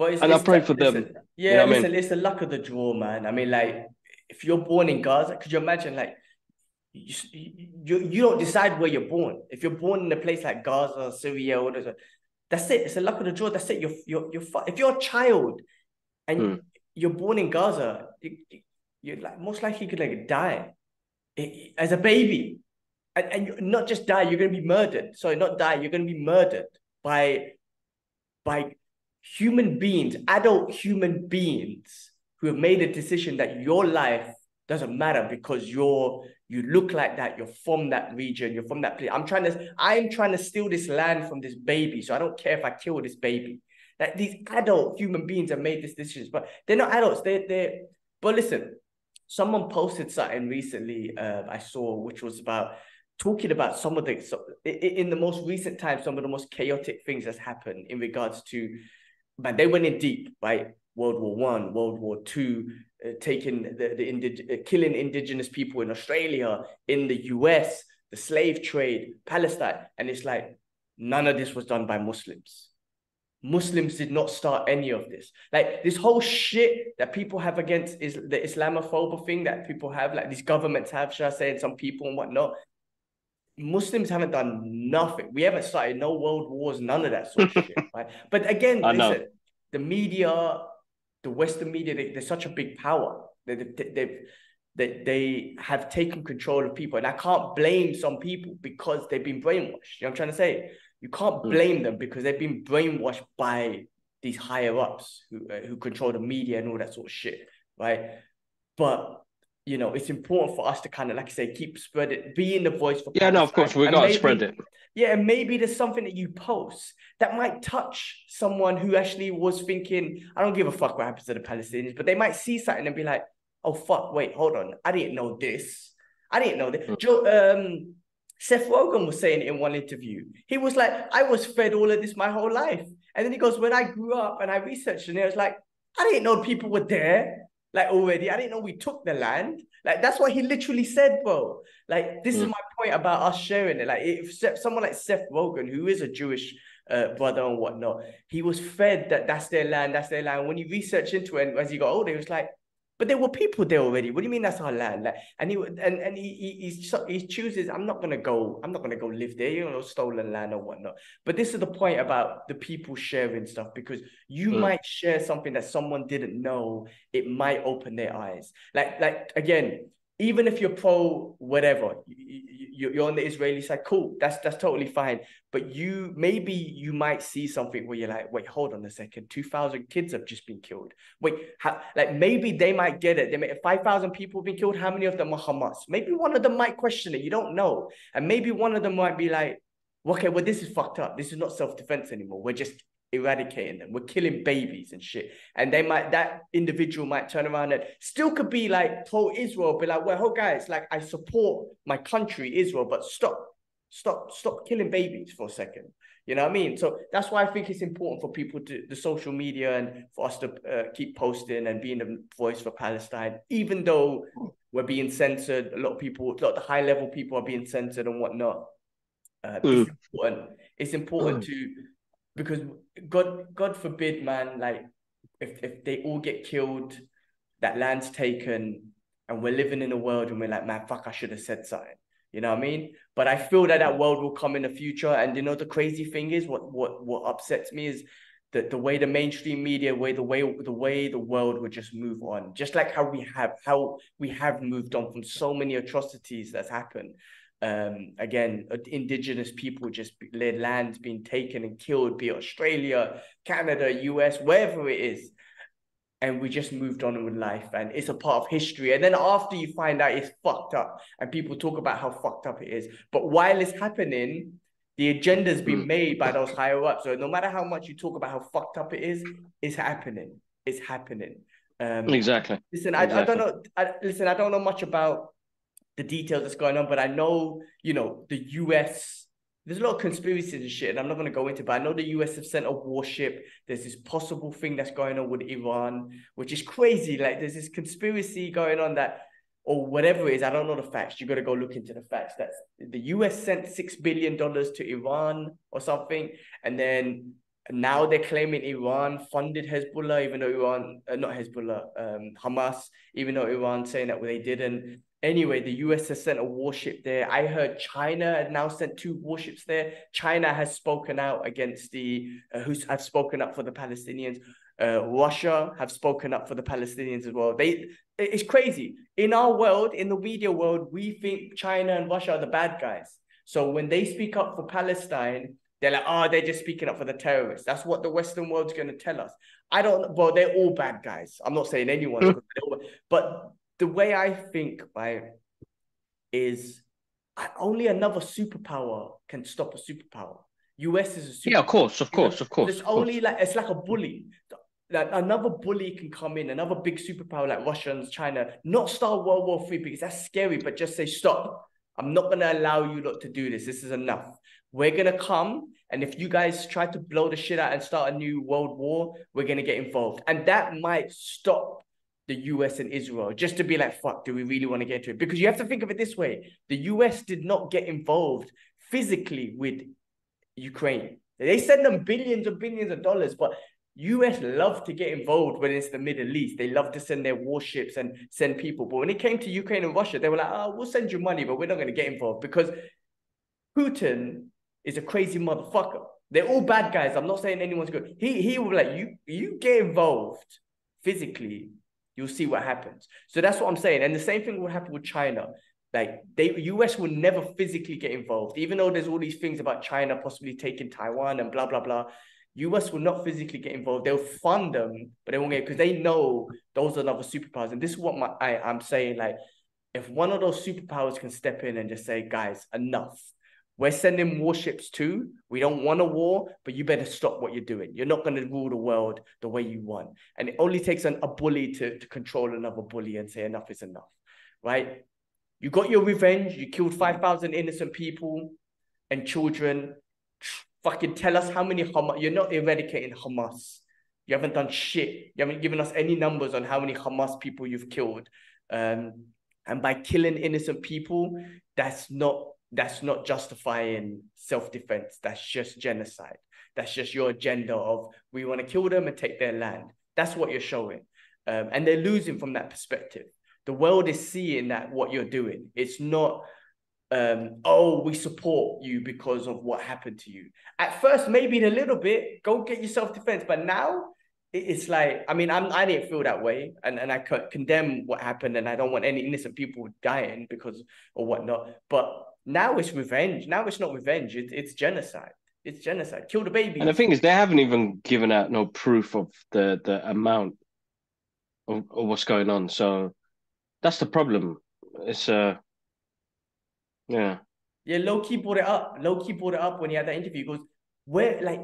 And I pray for them. Yeah, listen, it's the luck of the draw, man. I mean, like, if you're born in Gaza, could you imagine, like, you don't decide where you're born. If you're born in a place like Gaza, Syria, or that's it. It's the luck of the draw. That's it. If you're a child and you're born in Gaza, you're like most likely gonna die as a baby, and you're not just die. You're gonna be murdered. Sorry, not die. You're gonna be murdered by human beings, adult human beings who have made a decision that your life doesn't matter because you look like that, you're from that region, you're from that place. I'm trying to steal this land from this baby, so I don't care if I kill this baby. Like, these adult human beings have made these decisions, but they're not adults. But listen, someone posted something recently I saw, which was talking about some of in the most recent times, some of the most chaotic things that's happened in regards to, man, they went in deep, right? World War I, World War II, taking killing indigenous people in Australia, in the US, the slave trade, Palestine. And it's like, none of this was done by Muslims. Muslims did not start any of this. Like, this whole shit that people have against is the Islamophobe thing that people have, like these governments have, should I say, and some people and whatnot. Muslims haven't done nothing. We haven't started no world wars, none of that sort of shit, right? But again, listen, the media, the Western media, they're such a big power. They have taken control of people. And I can't blame some people because they've been brainwashed. You know what I'm trying to say? You can't blame them because they've been brainwashed by these higher ups who control the media and all that sort of shit, right? But, you know, it's important for us to kind of, like I say, keep spreading, being the voice for Palestine. No, of course, we got to spread it. Yeah, and maybe there's something that you post that might touch someone who actually was thinking, I don't give a fuck what happens to the Palestinians, but they might see something and be like, oh, fuck, wait, hold on. I didn't know this. Seth Rogan was saying it in one interview. He was like, I was fed all of this my whole life. And then he goes, when I grew up and I researched, and it was like, I didn't know people were there, like, already. I didn't know we took the land. Like, that's what he literally said, bro. Like, this is my point about us sharing it. Like, if someone like Seth Rogan, who is a Jewish brother and whatnot, he was fed that's their land, that's their land. When he researched into it, and as he got older, he was like, but there were people there already. What do you mean that's our land? Like, and he chooses, I'm not gonna go live there, you know, stolen land or whatnot. But this is the point about the people sharing stuff, because you might share something that someone didn't know. It might open their eyes. Like again, even if you're pro whatever, you're on the Israeli side, cool, that's totally fine. But maybe you might see something where you're like, wait, hold on a second, 2,000 kids have just been killed. Wait, like maybe they might get it. 5,000 people have been killed. How many of them are Hamas? Maybe one of them might question it. You don't know. And maybe one of them might be like, okay, well, this is fucked up. This is not self-defense anymore. We're just eradicating them. We're killing babies and shit. And that individual might turn around and still could be like pro-Israel, be like, well, guys, like I support my country, Israel, but stop killing babies for a second. You know what I mean? So that's why I think it's important for people the social media and for us to keep posting and being a voice for Palestine, even though we're being censored. A lot of the high level people are being censored and whatnot. It's important. It's important to, because God forbid, man, like if they all get killed, that land's taken, and we're living in a world and we're like, man, fuck, I should have said something. You know what I mean? But I feel that world will come in the future. And you know, the crazy thing is, what upsets me is that the way the mainstream media, the way the world would just move on, just like how we have moved on from so many atrocities that's happened. Again, indigenous people, just their lands being taken and killed, be it Australia, Canada, US, wherever it is. And we just moved on with life, and it's a part of history. And then after you find out it's fucked up, and people talk about how fucked up it is, but while it's happening, the agenda's been made by those higher ups. So no matter how much you talk about how fucked up it is, it's happening. It's happening. Exactly. Listen, I don't know. I don't know much about the details that's going on, but I know, you know, the US. There's a lot of conspiracies and shit, and I'm not going to go into it, but I know the US have sent a warship. There's this possible thing that's going on with Iran, which is crazy. Like, there's this conspiracy going on that, or whatever it is, I don't know the facts. You got to go look into the facts. That's the US sent $6 billion to Iran or something, and then now they're claiming Iran funded Hezbollah, even though Hamas, even though Iran's saying that they didn't. Anyway, the US has sent a warship there. I heard China had now sent 2 warships there. China has spoken out against have spoken up for the Palestinians. Russia have spoken up for the Palestinians as well. It's crazy. In our world, in the media world, we think China and Russia are the bad guys. So when they speak up for Palestine, they're like, oh, they're just speaking up for the terrorists. That's what the Western world's going to tell us. Well, they're all bad guys. I'm not saying anyone's good, but the way I think, right, is only another superpower can stop a superpower. US is a superpower. Yeah, of course. It's only like, it's like a bully. Like another bully can come in, another big superpower like Russia and China, not start World War III because that's scary, but just say, stop. I'm not going to allow you lot to do this. This is enough. We're going to come, and if you guys try to blow the shit out and start a new world war, we're going to get involved. And that might stop the US and Israel, just to be like, fuck, do we really want to get into it? Because you have to think of it this way. The US did not get involved physically with Ukraine. They send them billions and billions of dollars, but US love to get involved when it's the Middle East. They love to send their warships and send people. But when it came to Ukraine and Russia, they were like, oh, we'll send you money, but we're not going to get involved because Putin is a crazy motherfucker. They're all bad guys. I'm not saying anyone's good. He will be like, you get involved physically, you'll see what happens. So that's what I'm saying. And the same thing will happen with China. Like, US will never physically get involved, even though there's all these things about China possibly taking Taiwan and blah, blah, blah. US will not physically get involved. They'll fund them, but they won't get, because they know those are another superpowers. And this is what I'm saying. Like, if one of those superpowers can step in and just say, guys, enough. We're sending warships too. We don't want a war, but you better stop what you're doing. You're not going to rule the world the way you want. And it only takes a bully to control another bully and say enough is enough, right? You got your revenge. You killed 5,000 innocent people and children. Fucking tell us how many Hamas. You're not eradicating Hamas. You haven't done shit. You haven't given us any numbers on how many Hamas people you've killed. And by killing innocent people, that's not justifying self-defense. That's just genocide. That's just your agenda of, we want to kill them and take their land. That's what you're showing. And they're losing from that perspective. The world is seeing that what you're doing. It's not, oh, we support you because of what happened to you. At first, maybe a little bit, go get your self-defense. But now it's like, I mean, I didn't feel that way, and I condemn what happened, and I don't want any innocent people dying because or whatnot. But now it's revenge. Now it's not revenge. It's genocide. It's genocide. Kill the And the babies. thing is, they haven't even given out no proof of the amount of what's going on. So that's the problem. It's yeah. Yeah, Loki brought it up. Loki brought it up when he had that interview. He goes, where like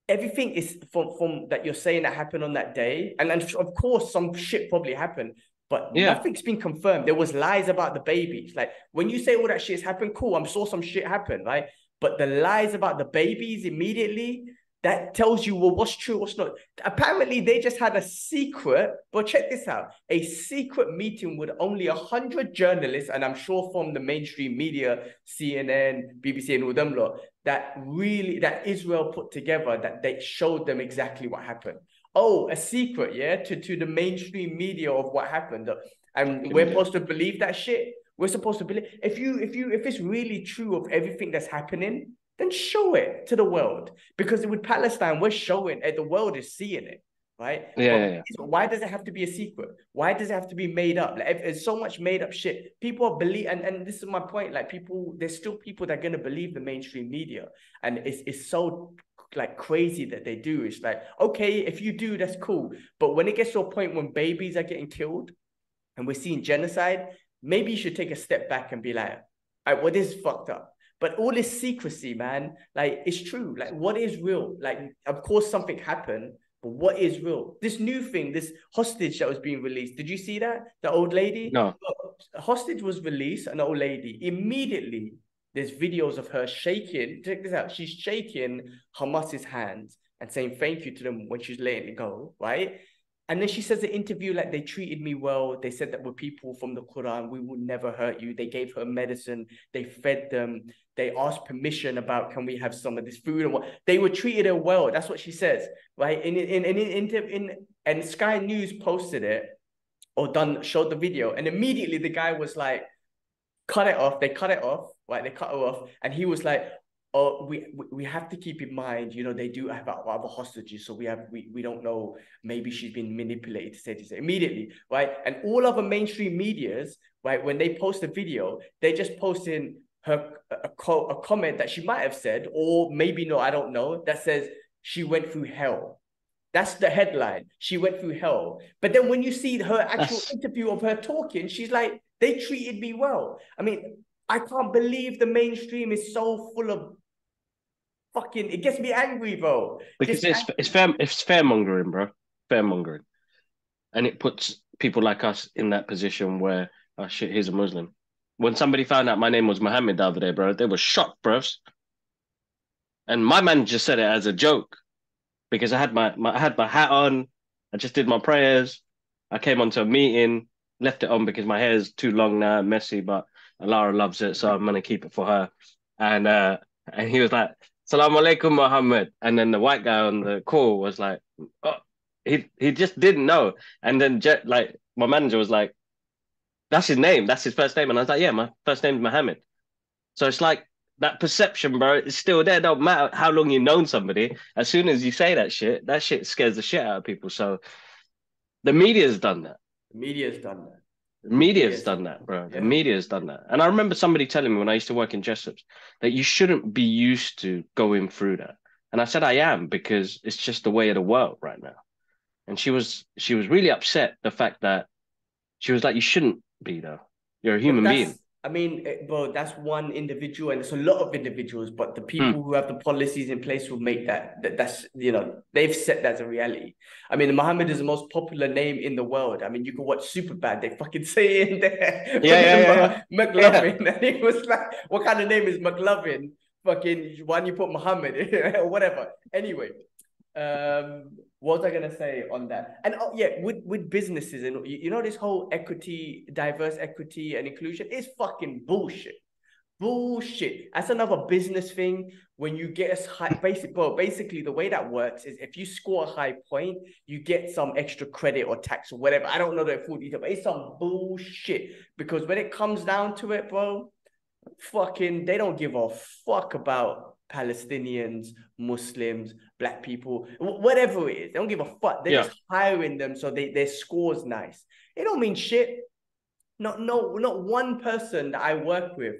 everything is from that you're saying that happened on that day, and of course some shit probably happened, but Yeah. nothing's been confirmed. There was lies about the babies. Like when you say all that shit's happened, cool, I'm sure some shit happened, right? But the lies about the babies immediately, that tells you, well, what's true, what's not. Apparently they just had a secret, but check this out, a secret meeting with only 100 journalists, and I'm sure from the mainstream media, CNN, BBC and all them lot, that Israel put together, that they showed them exactly what happened. Oh, a secret, yeah, to the mainstream media of what happened. And we're supposed to believe that shit. We're supposed to believe, if it's really true of everything that's happening, then show it to the world. Because with Palestine, we're showing it, the world is seeing it, right? Yeah. Why does it have to be a secret? Why does it have to be made up? Like, there's so much made up shit. People are believe, and this is my point. Like there's still people that are gonna believe the mainstream media, and it's so like crazy that they do. It's like, okay, if you do, that's cool. But when it gets to a point when babies are getting killed, and we're seeing genocide, maybe you should take a step back and be like, all right, well, this is fucked up. But all this secrecy, man, like, it's true. Like, what is real? Like, of course, something happened, but what is real? This new thing, this hostage that was being released. Did you see that? The old lady? No. A hostage was released, an old lady. Immediately, there's videos of her shaking. Check this out. She's shaking Hamas's hands and saying thank you to them when she's letting it go, right? And then she says in the interview, like, they treated me well. They said that we're people from the Quran. We will never hurt you. They gave her medicine. They fed them. They asked permission about, can we have some of this food? And what they were treated her well. That's what she says, right? And Sky News posted it or showed the video. And immediately the guy was like, cut it off. They cut it off, right? They cut her off. And he was like, oh, we have to keep in mind, you know, they do have other hostages, so we don't know, maybe she's been manipulated to say this immediately, right? And all other mainstream medias, right, when they post a video, they just post in her a comment that she might have said, or maybe no, I don't know, that says she went through hell. That's the headline. She went through hell. But then when you see her actual interview of her talking, she's like, they treated me well. I mean, I can't believe the mainstream is so full of fucking. It gets me angry, bro. Because it's fairmongering, bro. Fairmongering, and it puts people like us in that position where, oh shit, he's a Muslim. When somebody found out my name was Muhammad the other day, bro, they were shocked, bros. And my man just said it as a joke because I had my hat on. I just did my prayers. I came onto a meeting, left it on because my hair is too long now, messy, but Alara loves it, so I'm gonna keep it for her. And he was like, "Salaam alaikum, Muhammad." And then the white guy on the call was like, "Oh," he just didn't know. And then like my manager was like, "That's his name. That's his first name." And I was like, "Yeah, my first name's Muhammad." So it's like that perception, bro, is still there. Don't matter how long you've known somebody. As soon as you say that shit scares the shit out of people. So the media's done that. The media's done that. The media's done that, bro. Yeah. The media's done that. And I remember somebody telling me when I used to work in Jessups that you shouldn't be used to going through that. And I said I am, because it's just the way of the world right now. And she was really upset, the fact that she was like, you shouldn't be though. You're a human being. I mean, bro, that's one individual, and it's a lot of individuals, but the people who have the policies in place will make that's, you know, they've set that as a reality. I mean, Muhammad is the most popular name in the world. I mean, you can watch Superbad, they fucking say it in there. Yeah. McLovin. And it was like, what kind of name is McLovin? Fucking, why don't you put Muhammad or whatever? Anyway, what was I gonna say on that? And oh yeah, with businesses, and you know, this whole equity, diverse equity and inclusion is fucking bullshit. Bullshit. That's another business thing. When you get a high, basically the way that works is if you score a high point, you get some extra credit or tax or whatever. I don't know the full detail, but it's some bullshit. Because when it comes down to it, bro, fucking, they don't give a fuck about Palestinians, Muslims, black people, whatever it is. They don't give a fuck. They're just hiring them so their score's nice. It don't mean shit. Not one person that I work with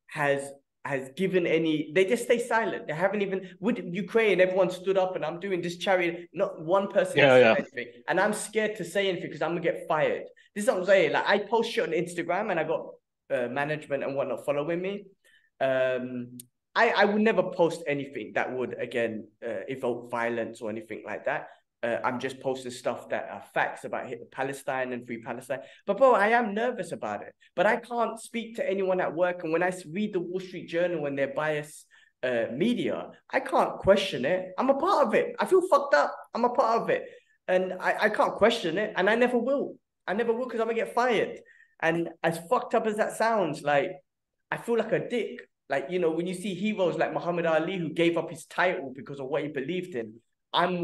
has given any. They just stay silent. They haven't even with Ukraine. Everyone stood up, and I'm doing this charity. Not one person has said anything, and I'm scared to say anything because I'm gonna get fired. This is what I'm saying. Like, I post shit on Instagram, and I got management and whatnot following me. I would never post anything that would again evoke violence or anything like that. I'm just posting stuff that are facts about Palestine and free Palestine. But bro, I am nervous about it. But I can't speak to anyone at work. And when I read the Wall Street Journal and their biased media, I can't question it. I'm a part of it. I feel fucked up. I'm a part of it. And I can't question it. And I never will. I never will because I'm going to get fired. And as fucked up as that sounds, like, I feel like a dick. Like, you know, when you see heroes like Muhammad Ali who gave up his title because of what he believed in, I'm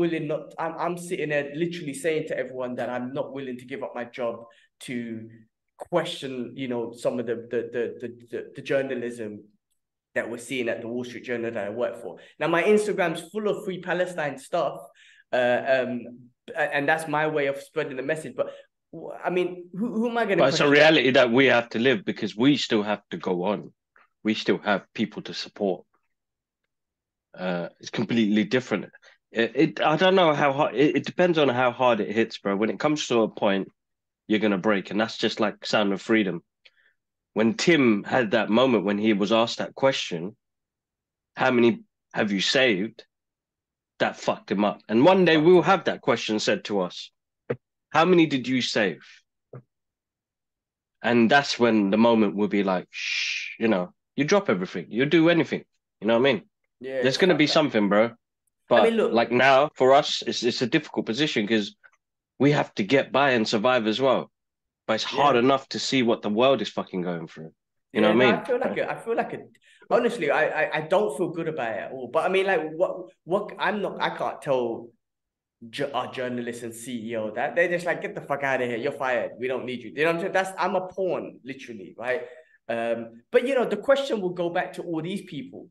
sitting there literally saying to everyone that I'm not willing to give up my job to question, you know, some of the journalism that we're seeing at the Wall Street Journal that I work for. Now, my Instagram's full of free Palestine stuff, and that's my way of spreading the message. But I mean, who am I going to? But it's a reality that we have to live because we still have to go on. We still have people to support. It's completely different. I don't know how hard. It depends on how hard it hits, bro. When it comes to a point, you're gonna break, and that's just like Sound of Freedom. When Tim had that moment when he was asked that question, how many have you saved? That fucked him up. And one day we'll have that question said to us. How many did you save? And that's when the moment will be like, shh, you know, you drop everything, you do anything. You know what I mean? Yeah. There's gonna be something, bro. But I mean, look, like now, for us, it's a difficult position because we have to get by and survive as well. But it's hard enough to see what the world is fucking going through. You know what I mean? I feel like honestly, I don't feel good about it at all. But I mean, like, I can't tell our journalists and CEO that. They're just like, get the fuck out of here. You're fired. We don't need you. You know what I'm saying? I'm a pawn, literally, right? But you know, the question will go back to all these people.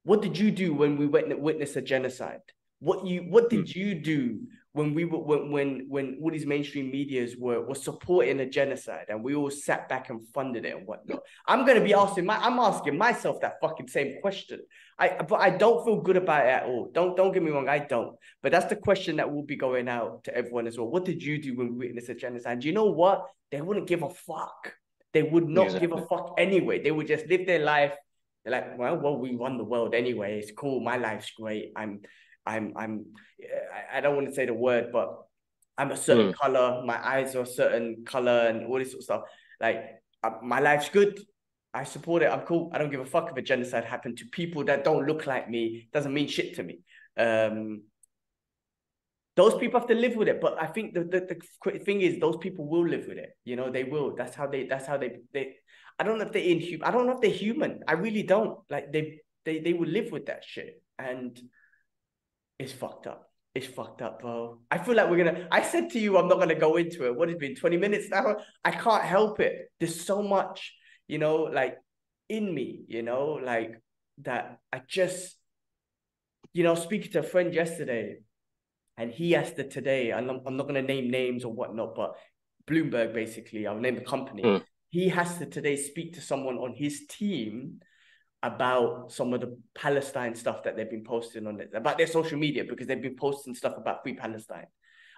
What did you do when we witnessed a genocide? What did you do when when all these mainstream medias were supporting a genocide and we all sat back and funded it and whatnot? I'm asking myself that fucking same question. But I don't feel good about it at all. Don't get me wrong, I don't. But that's the question that will be going out to everyone as well. What did you do when we witnessed a genocide? Do you know what? They wouldn't give a fuck. They would not give a fuck anyway. They would just live their life. They're like, well, we won the world anyway. It's cool. My life's great. I don't want to say the word, but I'm a certain color. My eyes are a certain color and all this sort of stuff. Like, my life's good. I support it. I'm cool. I don't give a fuck if a genocide happened to people that don't look like me. It doesn't mean shit to me. Those people have to live with it. But I think the thing is, those people will live with it. You know, they will. That's how they I don't know if they're inhuman. I don't know if they're human. I really don't. Like, they will live with that shit. And it's fucked up. It's fucked up, bro. I feel like I said to you, I'm not going to go into it. What has it been 20 minutes now? I can't help it. There's so much, you know, like, in me, you know, like, that I just, you know, speaking to a friend yesterday, and he asked it today, and I'm not going to name names or whatnot, but Bloomberg, basically, I'll name the company. He has to today speak to someone on his team about some of the Palestine stuff that they've been posting on it, about their social media, because they've been posting stuff about free Palestine.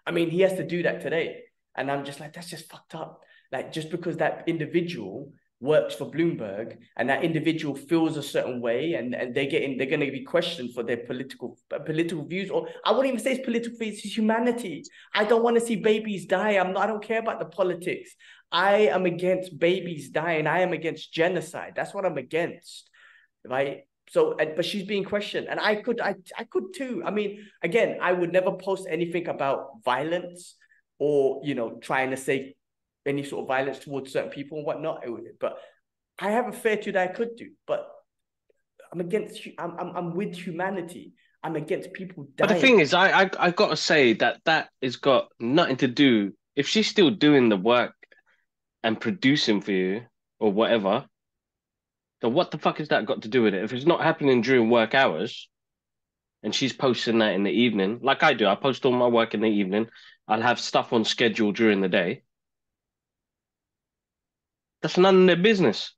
I mean, he has to do that today. And I'm just like, that's just fucked up. Like, just because that individual works for Bloomberg and that individual feels a certain way and they're going to be questioned for their political views, or I wouldn't even say it's political views, it's humanity. I don't want to see babies die. I don't care about the politics. I am against babies dying. I am against genocide. That's what I'm against, right? So, but she's being questioned, and I could too. I mean, again, I would never post anything about violence or, you know, trying to say any sort of violence towards certain people and whatnot. But I have a fair to that I could do. But I'm with humanity. I'm against people dying. But the thing is, I gotta say that has got nothing to do. If she's still doing the work and producing for you or whatever, So what the fuck has that got to do with it? If it's not happening during work hours and she's posting that in the evening, like I do, I post all my work in the evening. I'll have stuff on schedule during the day. That's none of their business.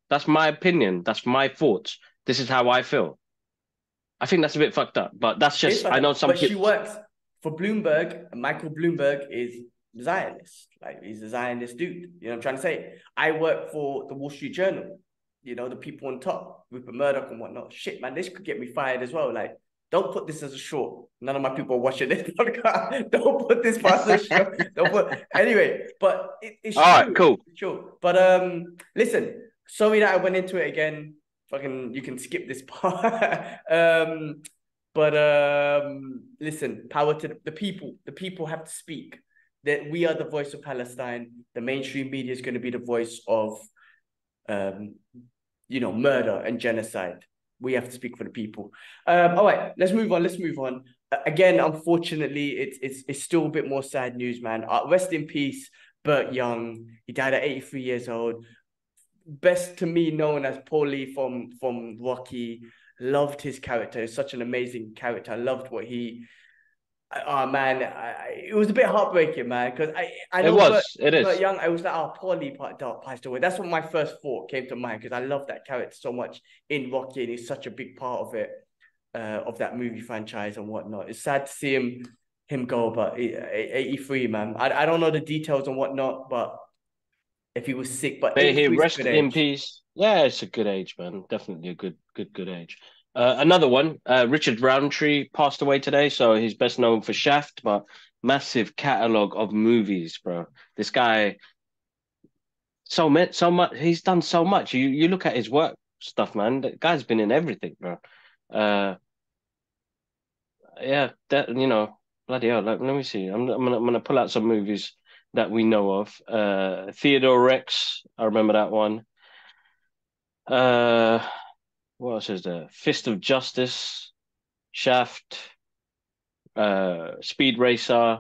That's my opinion. That's my thoughts. This is how I feel. I think that's a bit fucked up, but that's just, I know some But she people. works for Bloomberg. Michael Bloomberg is Zionist. Like, he's a Zionist dude. You know what I'm trying to say? I work for the Wall Street Journal. You know, the people on top, Rupert Murdoch and whatnot. Shit, man, this could get me fired as well. Like, don't put this as a short. None of my people are watching this podcast. Don't put this as a short. Don't put. Anyway, but it's All true. right, cool. It's true. But listen. Sorry that I went into it again. Fucking, you can skip this part. Listen, power to the people. The people have to speak. That we are the voice of Palestine. The mainstream media is going to be the voice of, murder and genocide. We have to speak for the people. All right, let's move on. Again, unfortunately, it's still a bit more sad news, man. Rest in peace, Burt Young. He died at 83 years old. Best to me known as Paulie from Rocky. Loved his character. He's such an amazing character. I loved what he. Oh man, it was a bit heartbreaking, man. Because I know Burt Young. I was like, Paulie passed away. That's what my first thought came to mind, because I love that character so much in Rocky, and he's such a big part of it, of that movie franchise and whatnot. It's sad to see him go, but 83, man. I don't know the details and whatnot, but if he was sick, but he rest in peace. Yeah, it's a good age, man. Definitely a good age. Another one, Richard Rountree passed away today, so he's best known for Shaft, but massive catalog of movies, bro. This guy, so much. He's done so much. You look at his work stuff, man. The guy's been in everything, bro. Yeah, that bloody hell. Let me see. I'm gonna pull out some movies that we know of. Theodore Rex, I remember that one. What else is there? Fist of Justice, Shaft, Speed Racer.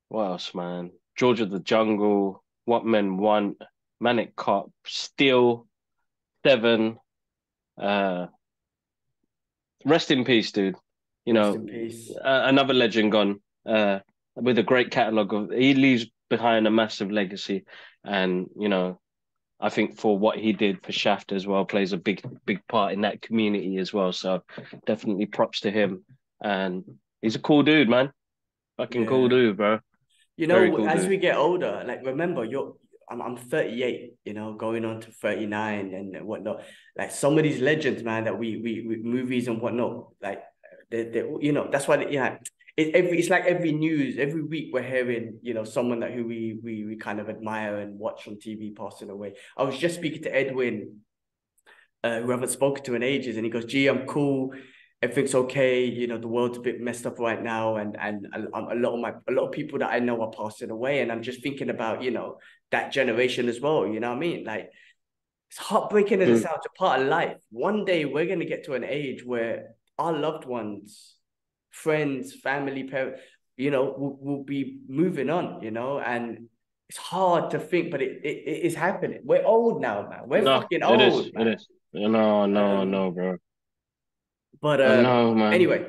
What else, man? George of the Jungle, What Men Want, Manic Cop, Steel, Seven. Rest in peace, dude. Rest in peace. Another legend gone. With a great catalog he leaves behind a massive legacy, and I think for what he did for Shaft as well, plays a big part in that community as well. So definitely props to him, and he's a cool dude, man. Fucking cool dude, bro. Cool as dude. We get older, like, remember, I'm 38, going on to 39 and whatnot. Like, some of these legends, man, that we movies and whatnot, like they that's why it's like every news, every week we're hearing, someone who we kind of admire and watch on TV passing away. I was just speaking to Edwin, who I haven't spoken to in ages, and he goes, "Gee, I'm cool. Everything's okay. The world's a bit messed up right now, and a lot of people that I know are passing away, and I'm just thinking about that generation as well. You know what I mean? Like, it's heartbreaking as it sounds, a part of life. One day we're gonna get to an age where our loved ones, friends, family, parents, will be moving on, and it's hard to think, but it is happening. We're old now, man. We're fucking old. It is. No, bro. But no, man. Anyway,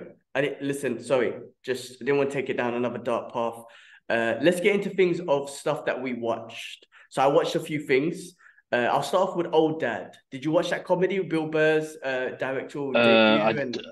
listen, sorry, I didn't want to take it down another dark path. Let's get into things of stuff that we watched. So I watched a few things. I'll start off with Old Dad. Did you watch that comedy with Bill Burr's directorial debut?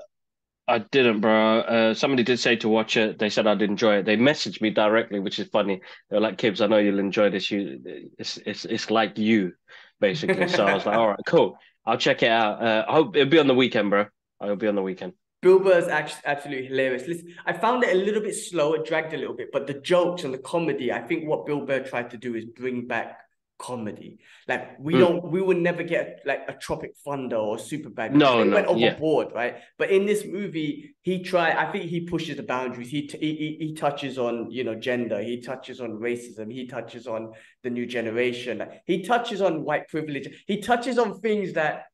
I didn't, bro. Somebody did say to watch it. They said I'd enjoy it. They messaged me directly, which is funny. They were like, "Kibbs, I know you'll enjoy this. It's like you, basically." So I was like, "All right, cool. I'll check it out. I hope it'll be on the weekend, bro. I'll be on the weekend." Bill Burr's absolutely hilarious. Listen, I found it a little bit slow. It dragged a little bit, but the jokes and the comedy, I think what Bill Burr tried to do is bring back comedy. Like, we would never get like a Tropic Thunder or Superbad. No, went overboard, right? But in this movie, I think he pushes the boundaries. He touches on, gender. He touches on racism. He touches on the new generation. He touches on white privilege. He touches on things that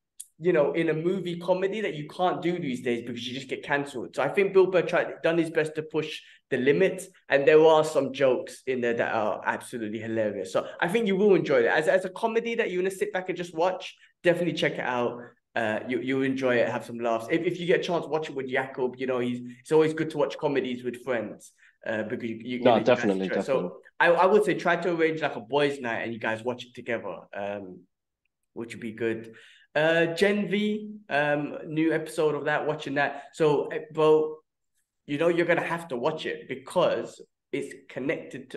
in a movie comedy that you can't do these days because you just get cancelled. So I think Bill Burr done his best to push the limits, and there are some jokes in there that are absolutely hilarious. So I think you will enjoy it. As a comedy that you're gonna sit back and just watch, definitely check it out. You'll enjoy it, have some laughs. If you get a chance, watch it with Jakob. It's always good to watch comedies with friends. Because no, definitely. So I would say try to arrange like a boys' night and you guys watch it together. Which would be good. Gen V, new episode of that, watching that. So, bro, you're gonna have to watch it because it's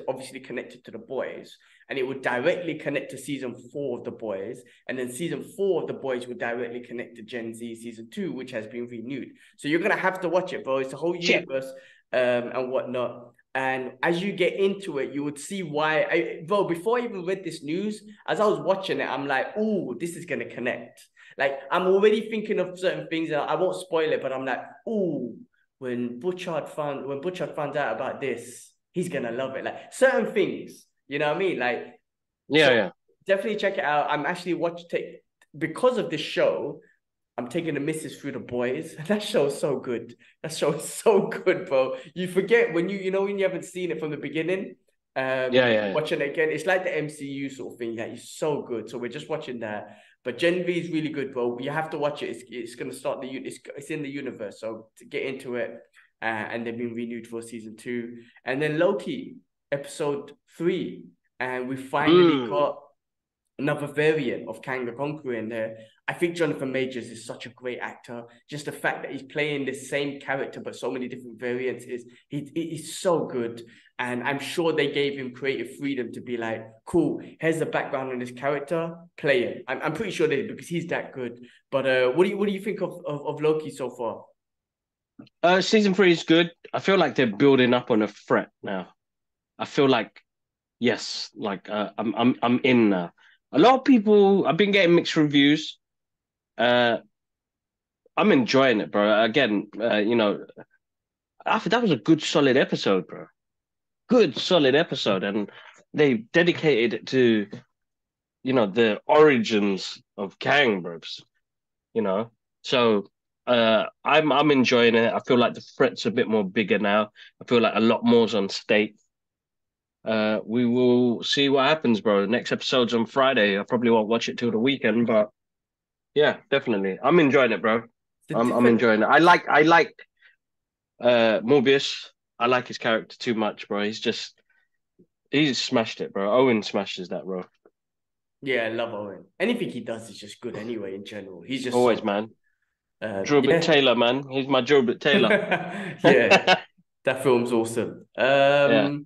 obviously connected to the boys, and it would directly connect to season 4 of the boys, and then season 4 of the boys would directly connect to Gen Z season 2, which has been renewed. So you're gonna have to watch it, bro. It's a whole universe, and whatnot. And as you get into it, you would see why. Bro, before I even read this news, as I was watching it, I'm like, "Oh, this is gonna connect." Like, I'm already thinking of certain things, and I won't spoil it, but I'm like, "Oh, when Butchard found out about this, he's gonna love it." Like certain things, you know what I mean? Like, yeah. Definitely check it out. I'm actually because of this show. I'm taking the missus through the boys. That show is so good. That show is so good, bro. You forget when when you haven't seen it from the beginning. Watching it again, it's like the MCU sort of thing. Like, it's so good. So we're just watching that. But Gen V is really good, bro. You have to watch it. It's gonna start it's in the universe. So to get into it, and they've been renewed for season 2, and then Loki episode 3, and we finally got another variant of Kang the Conqueror in there. I think Jonathan Majors is such a great actor. Just the fact that he's playing the same character but so many different variants he's so good. And I'm sure they gave him creative freedom to be like, cool, here's the background on this character, play it. I'm pretty sure they did because he's that good. But what do you think of Loki so far? Season 3 is good. I feel like they're building up on a threat now. I feel like, yes, like I'm in now. A lot of people, I've been getting mixed reviews. I'm enjoying it, bro. Again, that was a good, solid episode, bro. Good, solid episode, and they dedicated it to, the origins of Kang, bros. So I'm enjoying it. I feel like the threat's a bit more bigger now. I feel like a lot more's on stake. We will see what happens, bro. The next episode's on Friday. I probably won't watch it till the weekend, but yeah, definitely. I'm enjoying it, bro. I'm enjoying it. I like Morbius. I like his character too much, bro. He's smashed it, bro. Owen smashes that, bro. Yeah, I love Owen. Anything he does is just good anyway, in general. He's just always, man. Drillbit Taylor, man. He's my Drillbit Taylor. Yeah, that film's awesome. Yeah.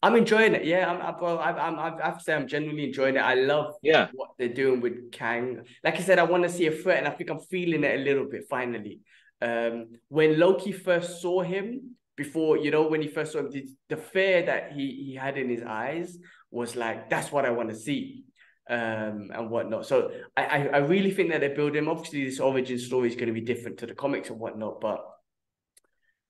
I'm enjoying it. Yeah, I have to say I'm genuinely enjoying it. I love what they're doing with Kang. Like I said, I want to see a threat, and I think I'm feeling it a little bit finally. When Loki first saw him, before, when he first saw him, the fear that he had in his eyes was like, that's what I want to see. And whatnot. So I really think that they're building. Obviously, this origin story is going to be different to the comics and whatnot, but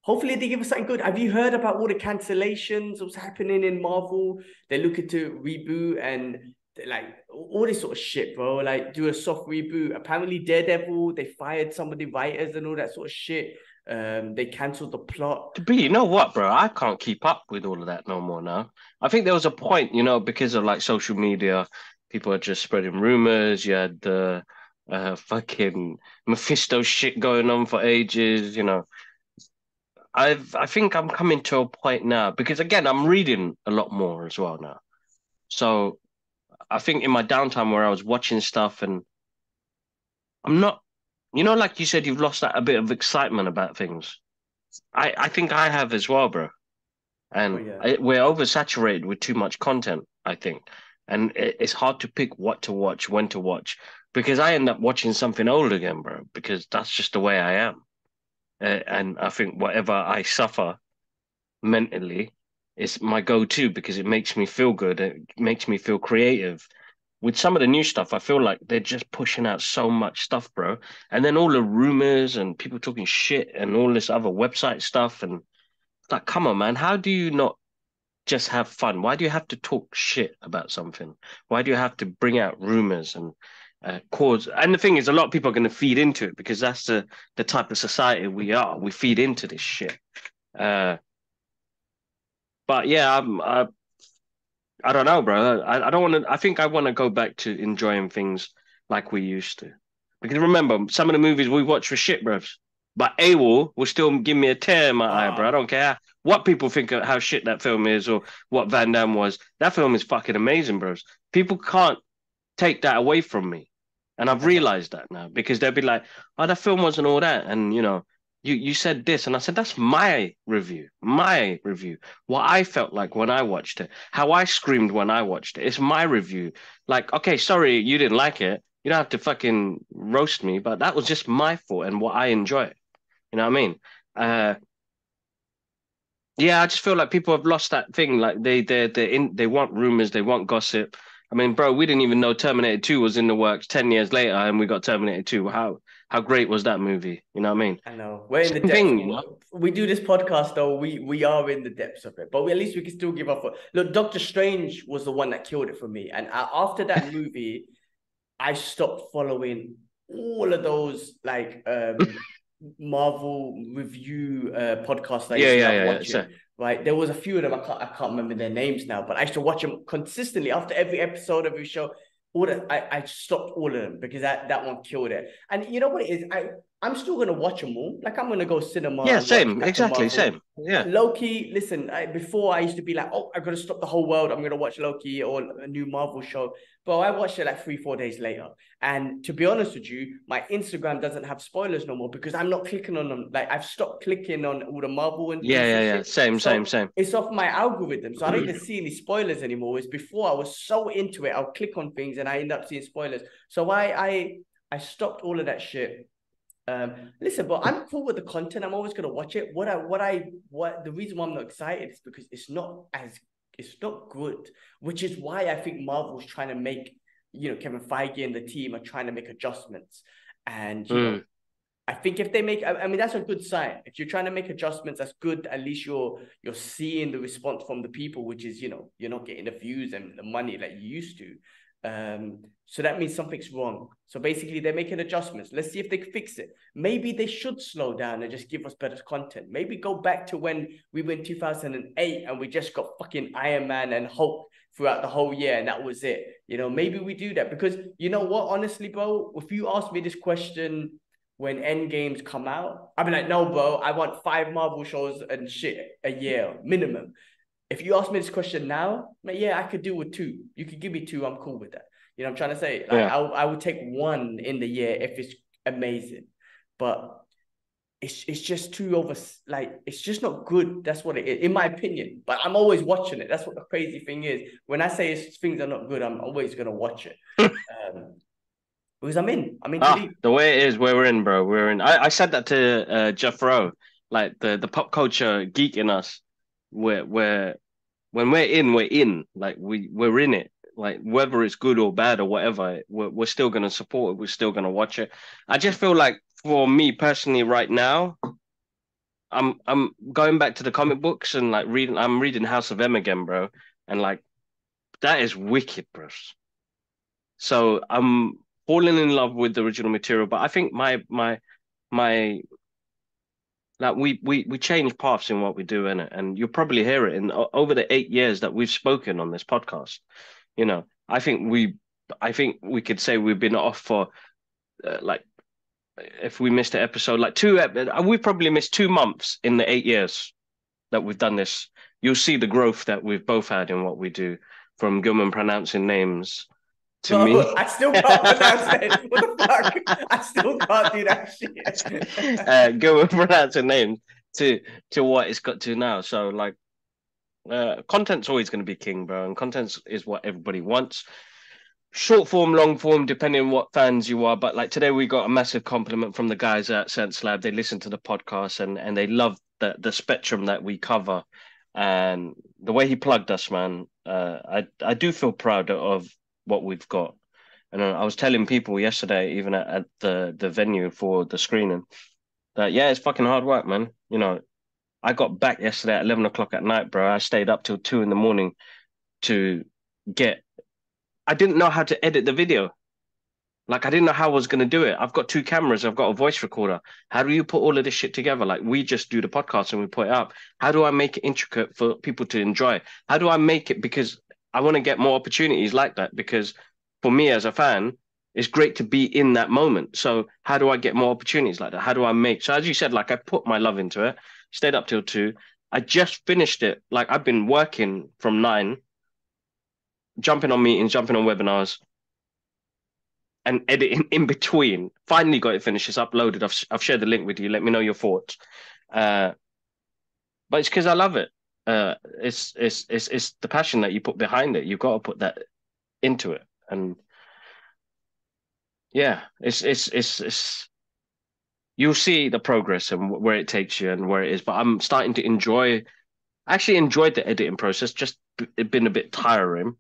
hopefully they give us something good. Have you heard about all the cancellations? What's happening in Marvel? They're looking to reboot and like all this sort of shit, bro. Like, do a soft reboot. Apparently, Daredevil, they fired some of the writers and all that sort of shit. They cancelled the plot. But you know what, bro? I can't keep up with all of that no more now. I think there was a point, because of like social media, people are just spreading rumors. You had the fucking Mephisto shit going on for ages, I think I'm coming to a point now because again, I'm reading a lot more as well now. So I think in my downtime where I was watching stuff and I'm not, like you said, you've lost that a bit of excitement about things. I think I have as well, bro. And we're oversaturated with too much content, I think. And it's hard to pick what to watch, when to watch, because I end up watching something old again, bro, because that's just the way I am. And I think whatever I suffer mentally is my go-to because it makes me feel good. It makes me feel creative. With some of the new stuff, I feel like they're just pushing out so much stuff, bro. And then all the rumors and people talking shit and all this other website stuff. And it's like, come on, man, how do you not just have fun? Why do you have to talk shit about something? Why do you have to bring out rumors? And cause. And the thing is, a lot of people are going to feed into it because that's the type of society we are. We feed into this shit. But yeah, I don't know, bro. I don't want to. I think I want to go back to enjoying things like we used to. Because remember, some of the movies we watched were shit, bro. But AWOL will still give me a tear in my eye, bro. I don't care what people think of how shit that film is or what Van Damme was. That film is fucking amazing, bros. People can't take that away from me. And I've realized that now because they'll be like, oh, that film wasn't all that. And, you said this. And I said, that's my review. What I felt like when I watched it, how I screamed when I watched it. It's my review. Like, okay, sorry, you didn't like it. You don't have to fucking roast me, but that was just my fault and what I enjoy. You know what I mean? Yeah, I just feel like people have lost that thing. Like they want rumors, they want gossip. I mean, bro, we didn't even know Terminator 2 was in the works 10 years later, and we got Terminator 2. How great was that movie? You know what I mean? I know. We're in the Same depths thing, of it. We do this podcast though. We are in the depths of it, but at least we can still give up. Look, Doctor Strange was the one that killed it for me, and after that movie, I stopped following all of those like Marvel review podcasts I used to love watching. Right, there was a few of them. I can't remember their names now, but I used to watch them consistently after every episode, every show. I stopped all of them because that one killed it. And you know what it is? I'm still gonna watch them all. Like I'm gonna go cinema. Yeah, and same, watch exactly, Marvel. same. Yeah. Loki. Listen, before I used to be like, oh, I gotta stop the whole world. I'm gonna watch Loki or a new Marvel show. But I watched it like 3-4 days later. And to be honest with you, my Instagram doesn't have spoilers no more because I'm not clicking on them. Like I've stopped clicking on all the Marvel and Yeah. Same. It's off my algorithm, so I don't even see any spoilers anymore. It's before I was so into it, I'll click on things and I end up seeing spoilers. So I stopped all of that shit. Listen, but I'm cool with the content. I'm always gonna watch it. The reason why I'm not excited is because it's not good, which is why I think Marvel's trying to make, Kevin Feige and the team are trying to make adjustments. And, I think if they make, I mean, that's a good sign. If you're trying to make adjustments, that's good. At least you're seeing the response from the people, which is, you're not getting the views and the money that you used to. So that means something's wrong. So basically they're making adjustments. Let's see if they can fix it. Maybe they should slow down and just give us better content. Maybe go back to when we were in 2008 and we just got fucking Iron Man and Hulk throughout the whole year and that was it. Maybe we do that because you know what, honestly, bro, if you ask me this question when Endgames come out, I'd be like, no, bro, I want 5 Marvel shows and shit a year minimum. If you ask me this question now, yeah, I could do with 2. You could give me 2, I'm cool with that. You know what I'm trying to say? Like, yeah. I would take 1 in the year if it's amazing. But it's just too it's just not good. That's what it is, in my opinion. But I'm always watching it. That's what the crazy thing is. When I say things are not good, I'm always going to watch it. Because I'm in. The way it is, we're in, bro. We're in. I said that to Jeff Rowe, like the pop culture geek in us. When we're in, we're in. Like we're in it. Like whether it's good or bad or whatever, we're still gonna support it. We're still gonna watch it. I just feel like for me personally, right now, I'm going back to the comic books and like reading. I'm reading House of M again, bro, and like that is wicked, bro. So I'm falling in love with the original material, but I think my like we change paths in what we do in it, and you'll probably hear it in over the 8 years that we've spoken on this podcast. I think we could say we've been off for like if we missed an episode, like we probably missed 2 months in the 8 years that we've done this. You'll see the growth that we've both had in what we do, from Gilman pronouncing names to me. I still can't pronounce it. What the fuck? I still can't do that shit. Gilman pronouncing names to what it's got to now. So like content's always going to be king, bro, and content is what everybody wants. Short form, long form, depending on what fans you are. But like today, we got a massive compliment from the guys at Sense Lab. They listen to the podcast and they love the spectrum that we cover. And the way he plugged us, man, I do feel proud of what we've got. And I was telling people yesterday, even at the venue for the screening, that yeah, it's fucking hard work, man. I got back yesterday at 11 o'clock at night, bro. I stayed up till 2 in the morning to get. I didn't know how to edit the video. Like, I didn't know how I was going to do it. I've got 2 cameras. I've got a voice recorder. How do you put all of this shit together? Like, we just do the podcast and we put it up. How do I make it intricate for people to enjoy? How do I make it? Because I want to get more opportunities like that. Because for me as a fan, it's great to be in that moment. So how do I get more opportunities like that? How do I make? So as you said, like, I put my love into it, stayed up till 2. I just finished it. Like, I've been working from 9, jumping on meetings, jumping on webinars, and editing in between. Finally got it finished. It's uploaded. I've shared the link with you. Let me know your thoughts. But it's because I love it. It's the passion that you put behind it. You've got to put that into it. And yeah, it's you'll see the progress and where it takes you and where it is. But I'm starting to enjoy. I actually enjoyed the editing process. Just it been a bit tiring.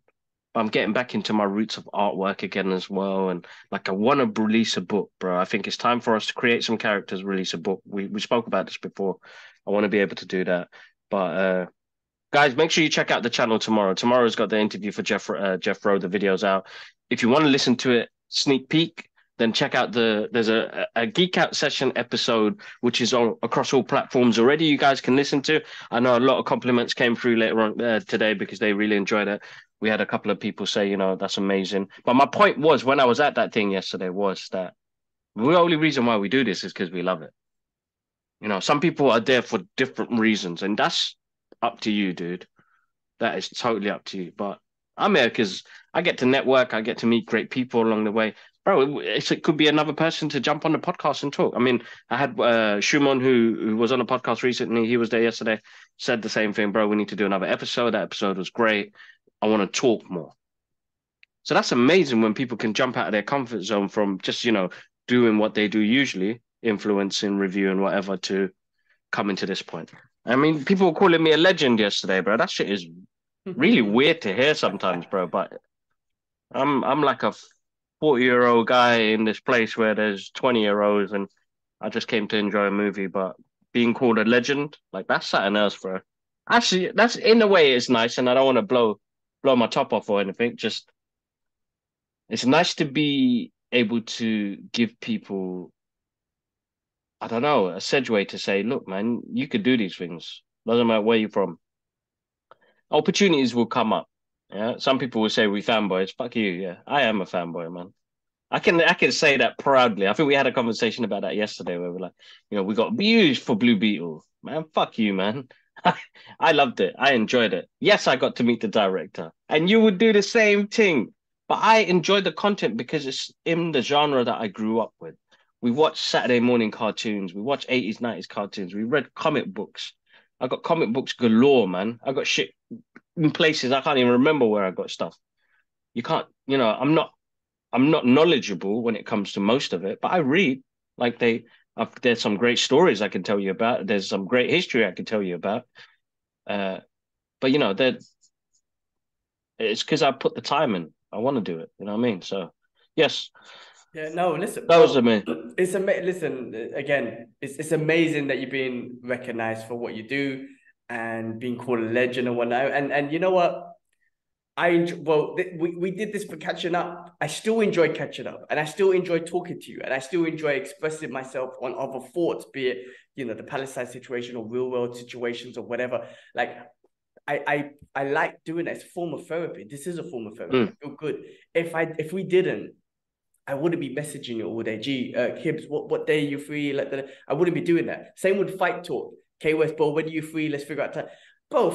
I'm getting back into my roots of artwork again as well. And like, I want to release a book, bro. I think it's time for us to create some characters, release a book. We spoke about this before. I want to be able to do that. But guys, make sure you check out the channel tomorrow. Tomorrow's got the interview for Jeff Rowe. The video's out. If you want to listen to it, sneak peek, then check out there's a Geekout session episode, which is across all platforms already. You guys can listen to. I know a lot of compliments came through later on today because they really enjoyed it. We had a couple of people say, that's amazing. But my point was, when I was at that thing yesterday, was that the only reason why we do this is because we love it. Some people are there for different reasons, and that's up to you, dude. That is totally up to you. But I'm here because I get to network. I get to meet great people along the way. Bro, it could be another person to jump on the podcast and talk. I mean, I had Shumon, who was on the podcast recently. He was there yesterday, said the same thing, bro. We need to do another episode. That episode was great. I want to talk more. So that's amazing when people can jump out of their comfort zone from just, doing what they do usually, influencing, reviewing, whatever, to coming to this point. I mean, people were calling me a legend yesterday, bro. That shit is really weird to hear sometimes, bro. But I'm like a 40-year-old guy in this place where there's 20-year-olds, and I just came to enjoy a movie. But being called a legend, like, that's something else, bro. Actually, that's, in a way, it's nice, and I don't want to blow my top off or anything. Just, it's nice to be able to give people, I don't know, a segue to say, look, man, you could do these things. Doesn't matter where you're from. Opportunities will come up. Yeah, some people will say we fanboys. Fuck you. Yeah, I am a fanboy, man. I can say that proudly. I think we had a conversation about that yesterday where we're like, we got views for Blue Beetle. Man, fuck you, man. I loved it. I enjoyed it. Yes, I got to meet the director, and you would do the same thing. But I enjoyed the content because it's in the genre that I grew up with. We watched Saturday morning cartoons. We watched 80s, 90s cartoons. We read comic books. I got comic books galore, man. I got shit in places I can't even remember where I got stuff. You can't, I'm not knowledgeable when it comes to most of it, but I read. Like, there's some great stories I can tell you about. There's some great history I can tell you about. But it's because I put the time in. I want to do it. You know what I mean? So, yes. Yeah, no, listen. That was me. Listen, again, it's amazing that you're being recognized for what you do and being called a legend and whatnot. And you know what? We did this for catching up. I still enjoy catching up, and I still enjoy talking to you, and I still enjoy expressing myself on other thoughts, be it, the Palestine situation or real world situations or whatever. Like, I like doing it as a form of therapy. This is a form of therapy. I feel good. If we didn't, I wouldn't be messaging you all day. Gee, Kibbs, what day are you free? I wouldn't be doing that. Same with Fight Talk. K West, bro, when are you free? Let's figure out time. Bro,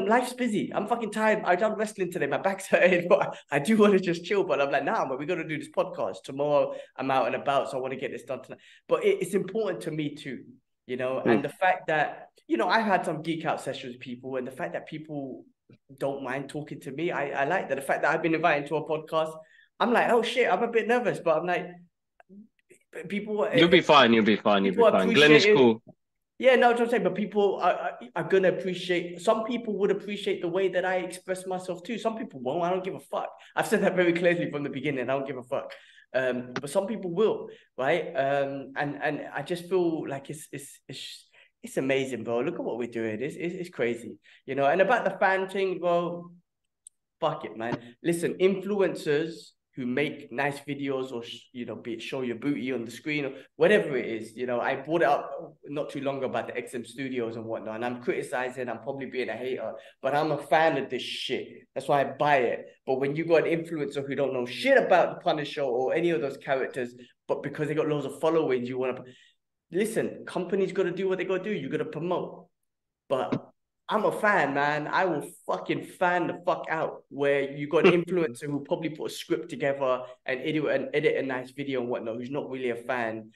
life's busy. I'm fucking tired. I done wrestling today. My back's hurting. But I do want to just chill. But I'm like, but we got to do this podcast. Tomorrow I'm out and about, so I want to get this done tonight. But it's important to me too, and the fact that, I've had some geek out sessions with people, and the fact that people don't mind talking to me, I like that. The fact that I've been invited to a podcast, I'm like, oh shit, I'm a bit nervous, but I'm like, people. You'll be fine. You'll be fine. Glenn is cool. Yeah, no, what I'm saying, but people are gonna appreciate. Some people would appreciate the way that I express myself too. Some people won't. I don't give a fuck. I've said that very clearly from the beginning. I don't give a fuck. But some people will, right? And I just feel like it's amazing, bro. Look at what we're doing. It's crazy, And about the fan thing, bro. Fuck it, man. Listen, influencers who make nice videos or, be it show your booty on the screen or whatever it is. I brought it up not too long ago about the XM Studios and whatnot, and I'm criticizing, I'm probably being a hater, but I'm a fan of this shit. That's why I buy it. But when you got an influencer who don't know shit about the Punisher or any of those characters, but because they got loads of followings, you want to... Listen, companies got to do what they got to do. You got to promote. But I'm a fan, man. I will fucking fan the fuck out where you got an influencer who probably put a script together and edit a nice video and whatnot, who's not really a fan.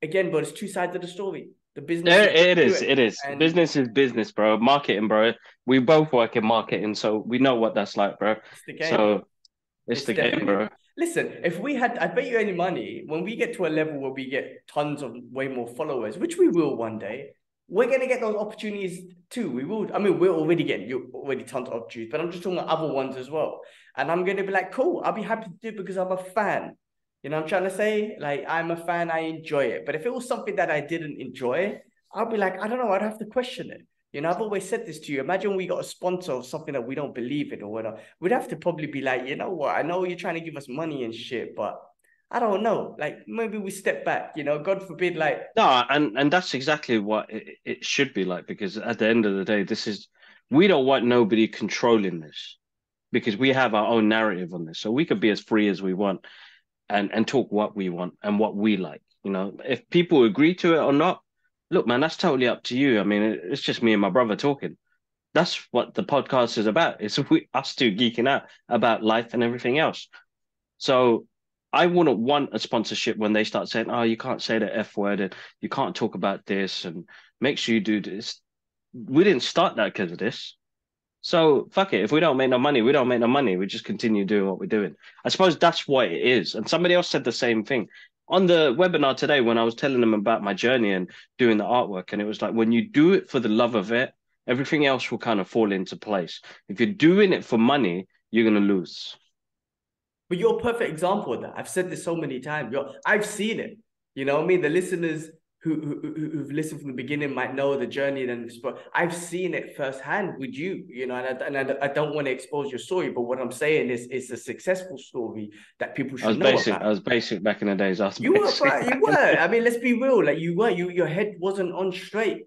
Again, but it's two sides of the story. The business. It is. And business is business, bro. Marketing, bro. We both work in marketing, so we know what that's like, bro. It's the game. So it's the game, bro. Listen, if we had, I bet you any money, when we get to a level where we get tons of way more followers, which we will one day, we're going to get those opportunities too. We will. I mean, we're already getting tons of opportunities, but I'm just talking about other ones as well. And I'm going to be like, cool, I'll be happy to do it because I'm a fan. You know what I'm trying to say? Like, I'm a fan, I enjoy it. But if it was something that I didn't enjoy, I'll be like, I don't know, I'd have to question it. I've always said this to you. Imagine we got a sponsor of something that we don't believe in or whatever. We'd have to probably be like, you know what? I know you're trying to give us money and shit, but I don't know. Like, maybe we step back, God forbid, like... No, and that's exactly what it should be like, because at the end of the day, we don't want nobody controlling this, because we have our own narrative on this. So we could be as free as we want and talk what we want and what we like. If people agree to it or not, look, man, that's totally up to you. I mean, it's just me and my brother talking. That's what the podcast is about. It's us two geeking out about life and everything else. So I wouldn't want a sponsorship when they start saying, oh, you can't say the F word and you can't talk about this and make sure you do this. We didn't start that because of this. So fuck it. If we don't make no money, we don't make no money. We just continue doing what we're doing. I suppose that's what it is. And somebody else said the same thing on the webinar today when I was telling them about my journey and doing the artwork. And it was like, when you do it for the love of it, everything else will kind of fall into place. If you're doing it for money, you're going to lose. But you're a perfect example of that. I've said this so many times. I've seen it. You know what I mean? The listeners who've listened from the beginning might know the journey. But I've seen it firsthand with you, and I don't want to expose your story, but what I'm saying is it's a successful story that people should know about. I was basic back in the days. You were. I mean, let's be real. Like your head wasn't on straight.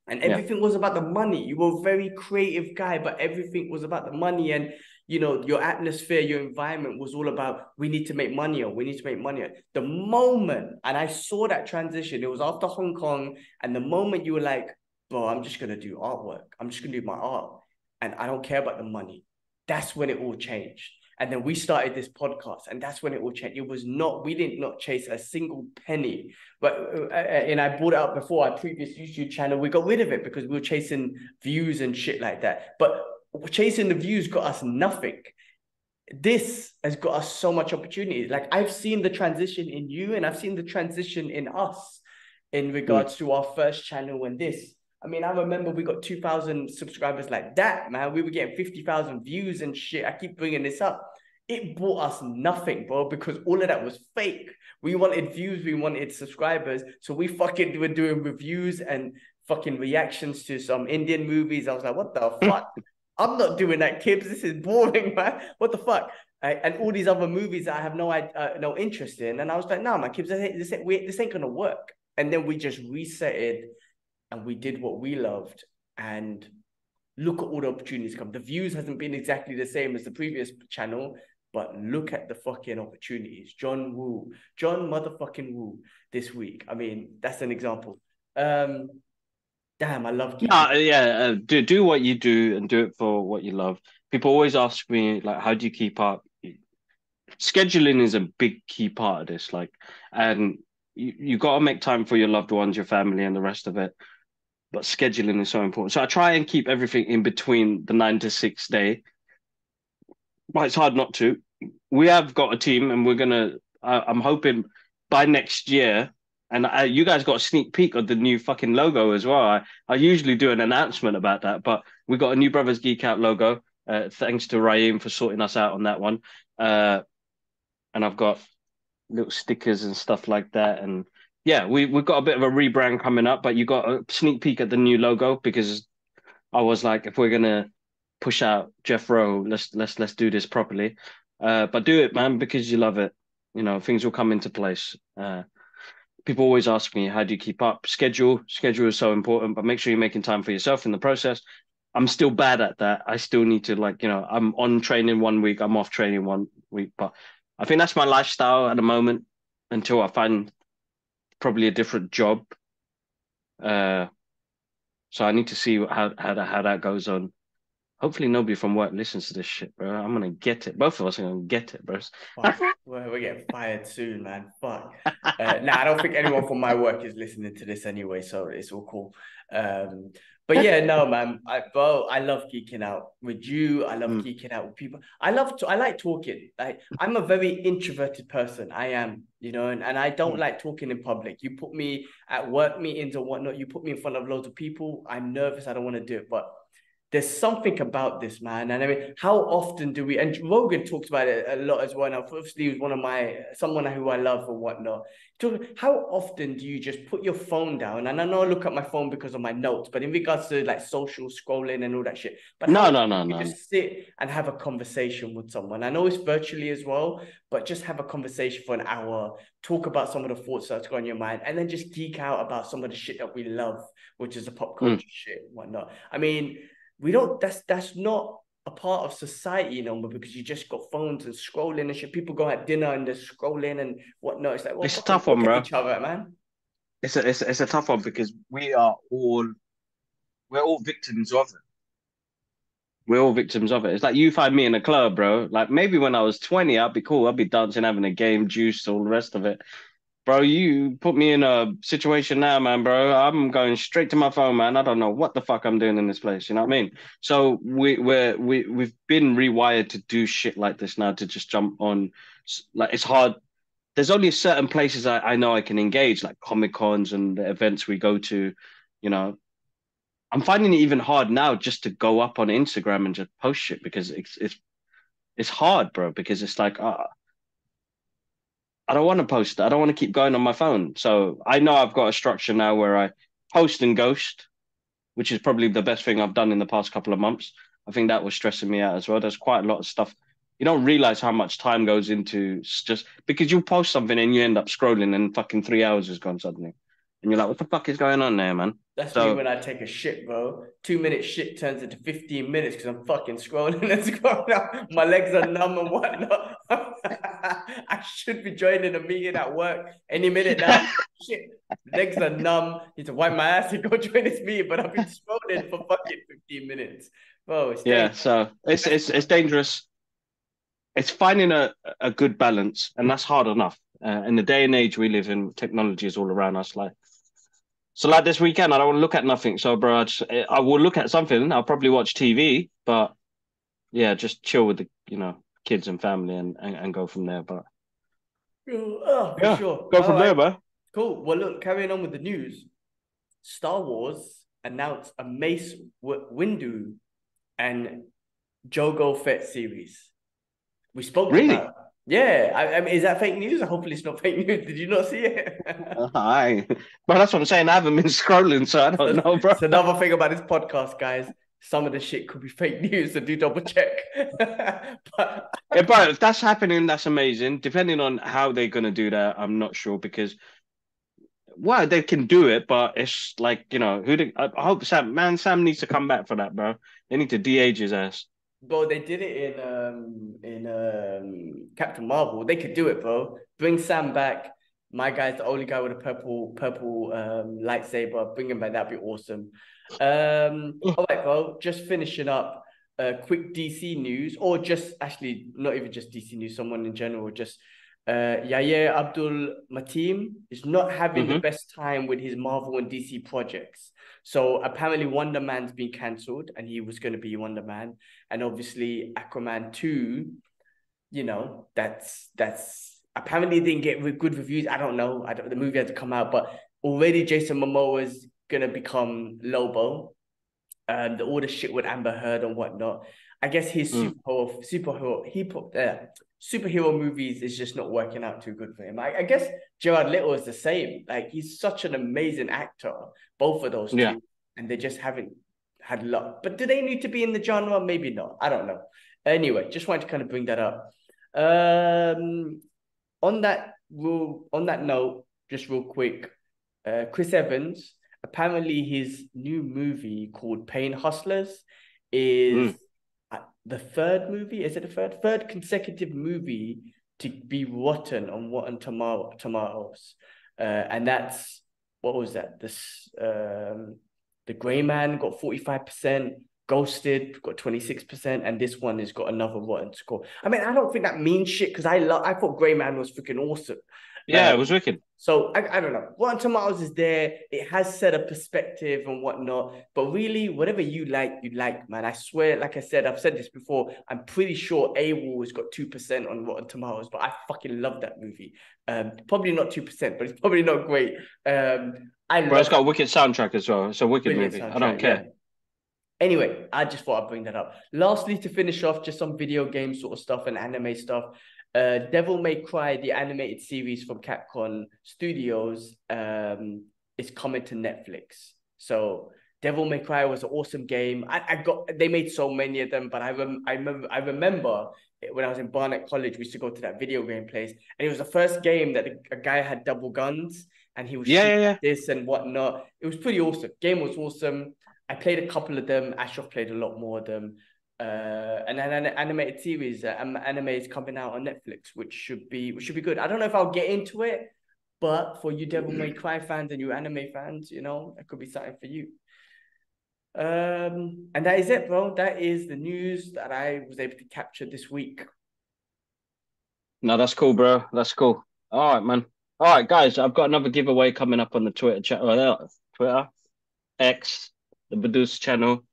And everything was about the money. You were a very creative guy, but everything was about the money. And, your atmosphere, your environment was all about, we need to make money or we need to make money. The moment, and I saw that transition, it was after Hong Kong. And the moment you were like, bro, I'm just going to do artwork. I'm just going to do my art. And I don't care about the money. That's when it all changed. And then we started this podcast, and that's when it all changed. We did not chase a single penny. But and I brought it up before, our previous YouTube channel, we got rid of it because we were chasing views and shit like that. But chasing the views got us nothing. This has got us so much opportunity. Like, I've seen the transition in you, and I've seen the transition in us in regards to our first channel and this. I mean, I remember we got 2,000 subscribers like that, man. We were getting 50,000 views and shit. I keep bringing this up. It brought us nothing, bro, because all of that was fake. We wanted views. We wanted subscribers. So we fucking were doing reviews and fucking reactions to some Indian movies. I was like, what the fuck? I'm not doing that, Kibbs. This is boring, man. What the fuck? And all these other movies that I have no interest in. And I was like, no, man, Kibbs, this ain't going to work. And then we just reset it. And we did what we loved, and look at all the opportunities come. The views hasn't been exactly the same as the previous channel, but look at the fucking opportunities. John motherfucking Woo this week. I mean, that's an example. Damn, I love Geekout. Do what you do and do it for what you love. People always ask me, like, how do you keep up? Scheduling is a big key part of this. Like, and you got to make time for your loved ones, your family, and the rest of it. But scheduling is so important. So I try and keep everything in between the 9 to 6 day. But it's hard not to. We have got a team, and we're going to, I'm hoping by next year, and you guys got a sneak peek of the new fucking logo as well. I usually do an announcement about that, but we got a new Brothers Geekout logo. Thanks to r.i.p for sorting us out on that one. And I've got little stickers and stuff like that. And yeah, we've got a bit of a rebrand coming up, but you got a sneak peek at the new logo, because I was like, if we're gonna push out Jeff Rowe, let's do this properly. But do it, man, because you love it. You know, things will come into place. People always ask me, how do you keep up? Schedule is so important, but make sure you're making time for yourself in the process. I'm still bad at that. I still need to, like, I'm on training 1 week, I'm off training 1 week, but I think that's my lifestyle at the moment until I find probably a different job. So I need to see how that goes on. Hopefully nobody from work listens to this shit, bro. I'm gonna get it. Both of us are gonna get it, bro. Fuck. We're getting fired soon, man. Fuck. Nah, I don't think anyone from my work is listening to this anyway, so it's all cool. But yeah, no, man. I love geeking out with you. I love geeking out with people. I like talking. Like, I'm a very introverted person. I am, and I don't like talking in public. You put me at work meetings or whatnot, you put me in front of loads of people. I'm nervous. I don't want to do it, but there's something about this, man. And I mean, how often do we, and Rogan talks about it a lot as well. Now, obviously, he was someone who I love or whatnot. How often do you just put your phone down? And I know I look at my phone because of my notes, but in regards to like social scrolling and all that shit, but how No. often do you just sit and have a conversation with someone? I know it's virtually as well, but just have a conversation for an hour, talk about some of the thoughts that's going on your mind, and then just geek out about some of the shit that we love, which is the pop culture shit and whatnot. I mean, we don't, that's not a part of society no more, because you just got phones and scrolling and shit. People go at dinner and they're scrolling and whatnot. It's like, well, It's a tough look one, at bro. each other, man. It's a tough one because we're all victims of it. We're all victims of it. It's like you find me in a club, bro. Like maybe when I was 20, I'd be cool. I'd be dancing, having a game, juice, all the rest of it. Bro, you put me in a situation now, man, bro. I'm going straight to my phone, man. I don't know what the fuck I'm doing in this place. You know what I mean? So we've been rewired to do shit like this now, to just jump on. Like it's hard. There's only certain places I know I can engage, like Comic Cons and the events we go to. You know, I'm finding it even hard now just to go up on Instagram and just post shit, because it's hard, bro. Because it's like I don't want to post it. I don't want to keep going on my phone. So I know I've got a structure now where I post and ghost, which is probably the best thing I've done in the past couple of months. I think that was stressing me out as well. There's quite a lot of stuff. You don't realize how much time goes into just because you post something and you end up scrolling and fucking 3 hours has gone suddenly. And you're like, what the fuck is going on there, man? That's me when I take a shit, bro. 2 minute shit turns into 15 minutes because I'm fucking scrolling and scrolling. My legs are numb and whatnot. I should be joining a meeting at work any minute now. Shit, legs are numb. Need to wipe my ass and go join this meeting, but I've been scrolling for fucking 15 minutes. Bro, it's dangerous. So it's dangerous. It's finding a good balance, and that's hard enough. In the day and age we live in, technology is all around us. Like this weekend, I don't want to look at nothing. So, bro, I will look at something. I'll probably watch TV, but yeah, just chill with the kids and family and go from there. But for yeah, sure. go from there, bro. Cool. Well, look, carrying on with the news. Star Wars announced a Mace Windu and Jango Fett series. We spoke about. Yeah, I mean, is that fake news? Hopefully, it's not fake news. Did you not see it? But that's what I'm saying. I haven't been scrolling, so I don't know, bro. It's another thing about this podcast, guys. Some of the shit could be fake news, so do double check. But if that's happening, that's amazing. Depending on how they're gonna do that, I'm not sure, because they can do it, but it's like I hope Sam needs to come back for that, bro. They need to de-age his ass. Bro, they did it in Captain Marvel. They could do it, bro. Bring Sam back. My guy's the only guy with a purple lightsaber. Bring him back. That'd be awesome. All right, bro. Just finishing up. Quick DC news, or just actually not even just DC news. Someone in general. Just Yahya Abdul-Mateen is not having the best time with his Marvel and DC projects. So apparently Wonder Man's been cancelled and he was going to be Wonder Man. And obviously Aquaman 2, that's apparently didn't get good reviews. I don't know. The movie had to come out, but already Jason Momoa is going to become Lobo. All the shit with Amber Heard and whatnot. I guess his superhero movies is just not working out too good for him. I guess Jared Leto is the same. Like, he's such an amazing actor, both of those two, and they just haven't had luck. But do they need to be in the genre? Maybe not. I don't know. Anyway, just wanted to kind of bring that up. On that note, just real quick, Chris Evans, apparently his new movie called Pain Hustlers is the third movie. Is it the third consecutive movie to be rotten on Rotten Tomatoes? And that's, what was that? The Gray Man got 45%. Ghosted got 26%, and this one has got another rotten score. I mean, I don't think that means shit because I thought Grey Man was freaking awesome. Yeah, it was wicked. So I don't know. Rotten Tomatoes is there. It has set a perspective and whatnot. But really, whatever you like, man. I swear, like I said, I've said this before. I'm pretty sure AWOL has got 2% on Rotten Tomatoes, but I fucking love that movie. Probably not 2%, but it's probably not great. It's got a wicked soundtrack as well. It's a wicked movie. I don't care. Yeah. Anyway, I just thought I'd bring that up. Lastly, to finish off, just some video game sort of stuff and anime stuff. Devil May Cry, the animated series from Capcom Studios, is coming to Netflix. So Devil May Cry was an awesome game. They made so many of them, but I remember when I was in Barnet College, we used to go to that video game place, and it was the first game that a guy had double guns and he was shooting this and whatnot. It was pretty awesome. Game was awesome. I played a couple of them. Ashraf played a lot more of them. And then an animated series, anime is coming out on Netflix, which should be good. I don't know if I'll get into it, but for you Devil May Cry fans and you anime fans, you know, that could be something for you. And that is it, bro. That is the news that I was able to capture this week. No, that's cool, bro. That's cool. All right, man. All right, guys, I've got another giveaway coming up on the Twitter chat. Twitter, X, the Badus channel.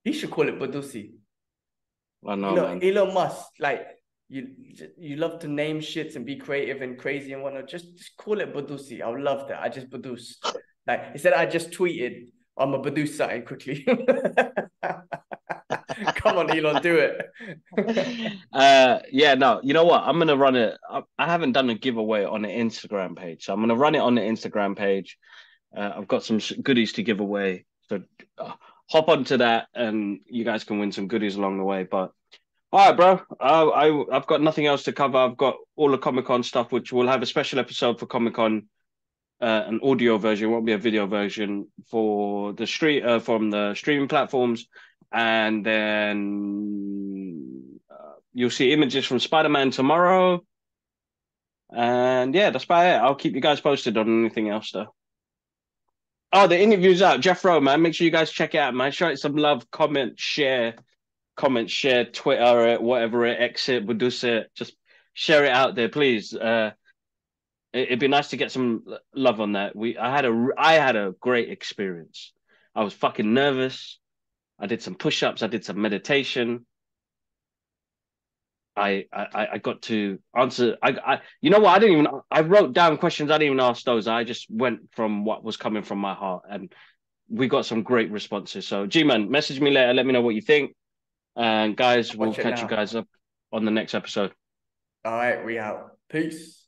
He should call it Badusi. I know, man. Elon Musk, like you love to name shits and be creative and crazy and whatnot. Just call it Badusi. I would love that. I just Badus. Like instead, I just tweeted, I'm a Badus something quickly. Come on, Elon, do it. Yeah, no, you know what? I'm gonna run it. I haven't done a giveaway on the Instagram page, so I'm gonna run it on the Instagram page. I've got some goodies to give away, so hop onto that, and you guys can win some goodies along the way. But all right, bro, I've got nothing else to cover. I've got all the Comic-Con stuff, which we'll have a special episode for Comic-Con, an audio version. It won't be a video version for the from the streaming platforms, and then you'll see images from Spider-Man tomorrow. And yeah, that's about it. I'll keep you guys posted on anything else, though. Oh, the interview's out. Jeff Rowe, man. Make sure you guys check it out, man. Show it some love. Comment, share, Twitter it, whatever it, exit, Badus it. Just share it out there, please. It'd be nice to get some love on that. I had a great experience. I was fucking nervous. I did some push-ups. I did some meditation. I got to answer. You know what? I wrote down questions. I didn't even ask those. I just went from what was coming from my heart, and we got some great responses. So, G-Man, message me later. Let me know what you think. And guys, we'll catch you guys up on the next episode. All right, we out. Peace.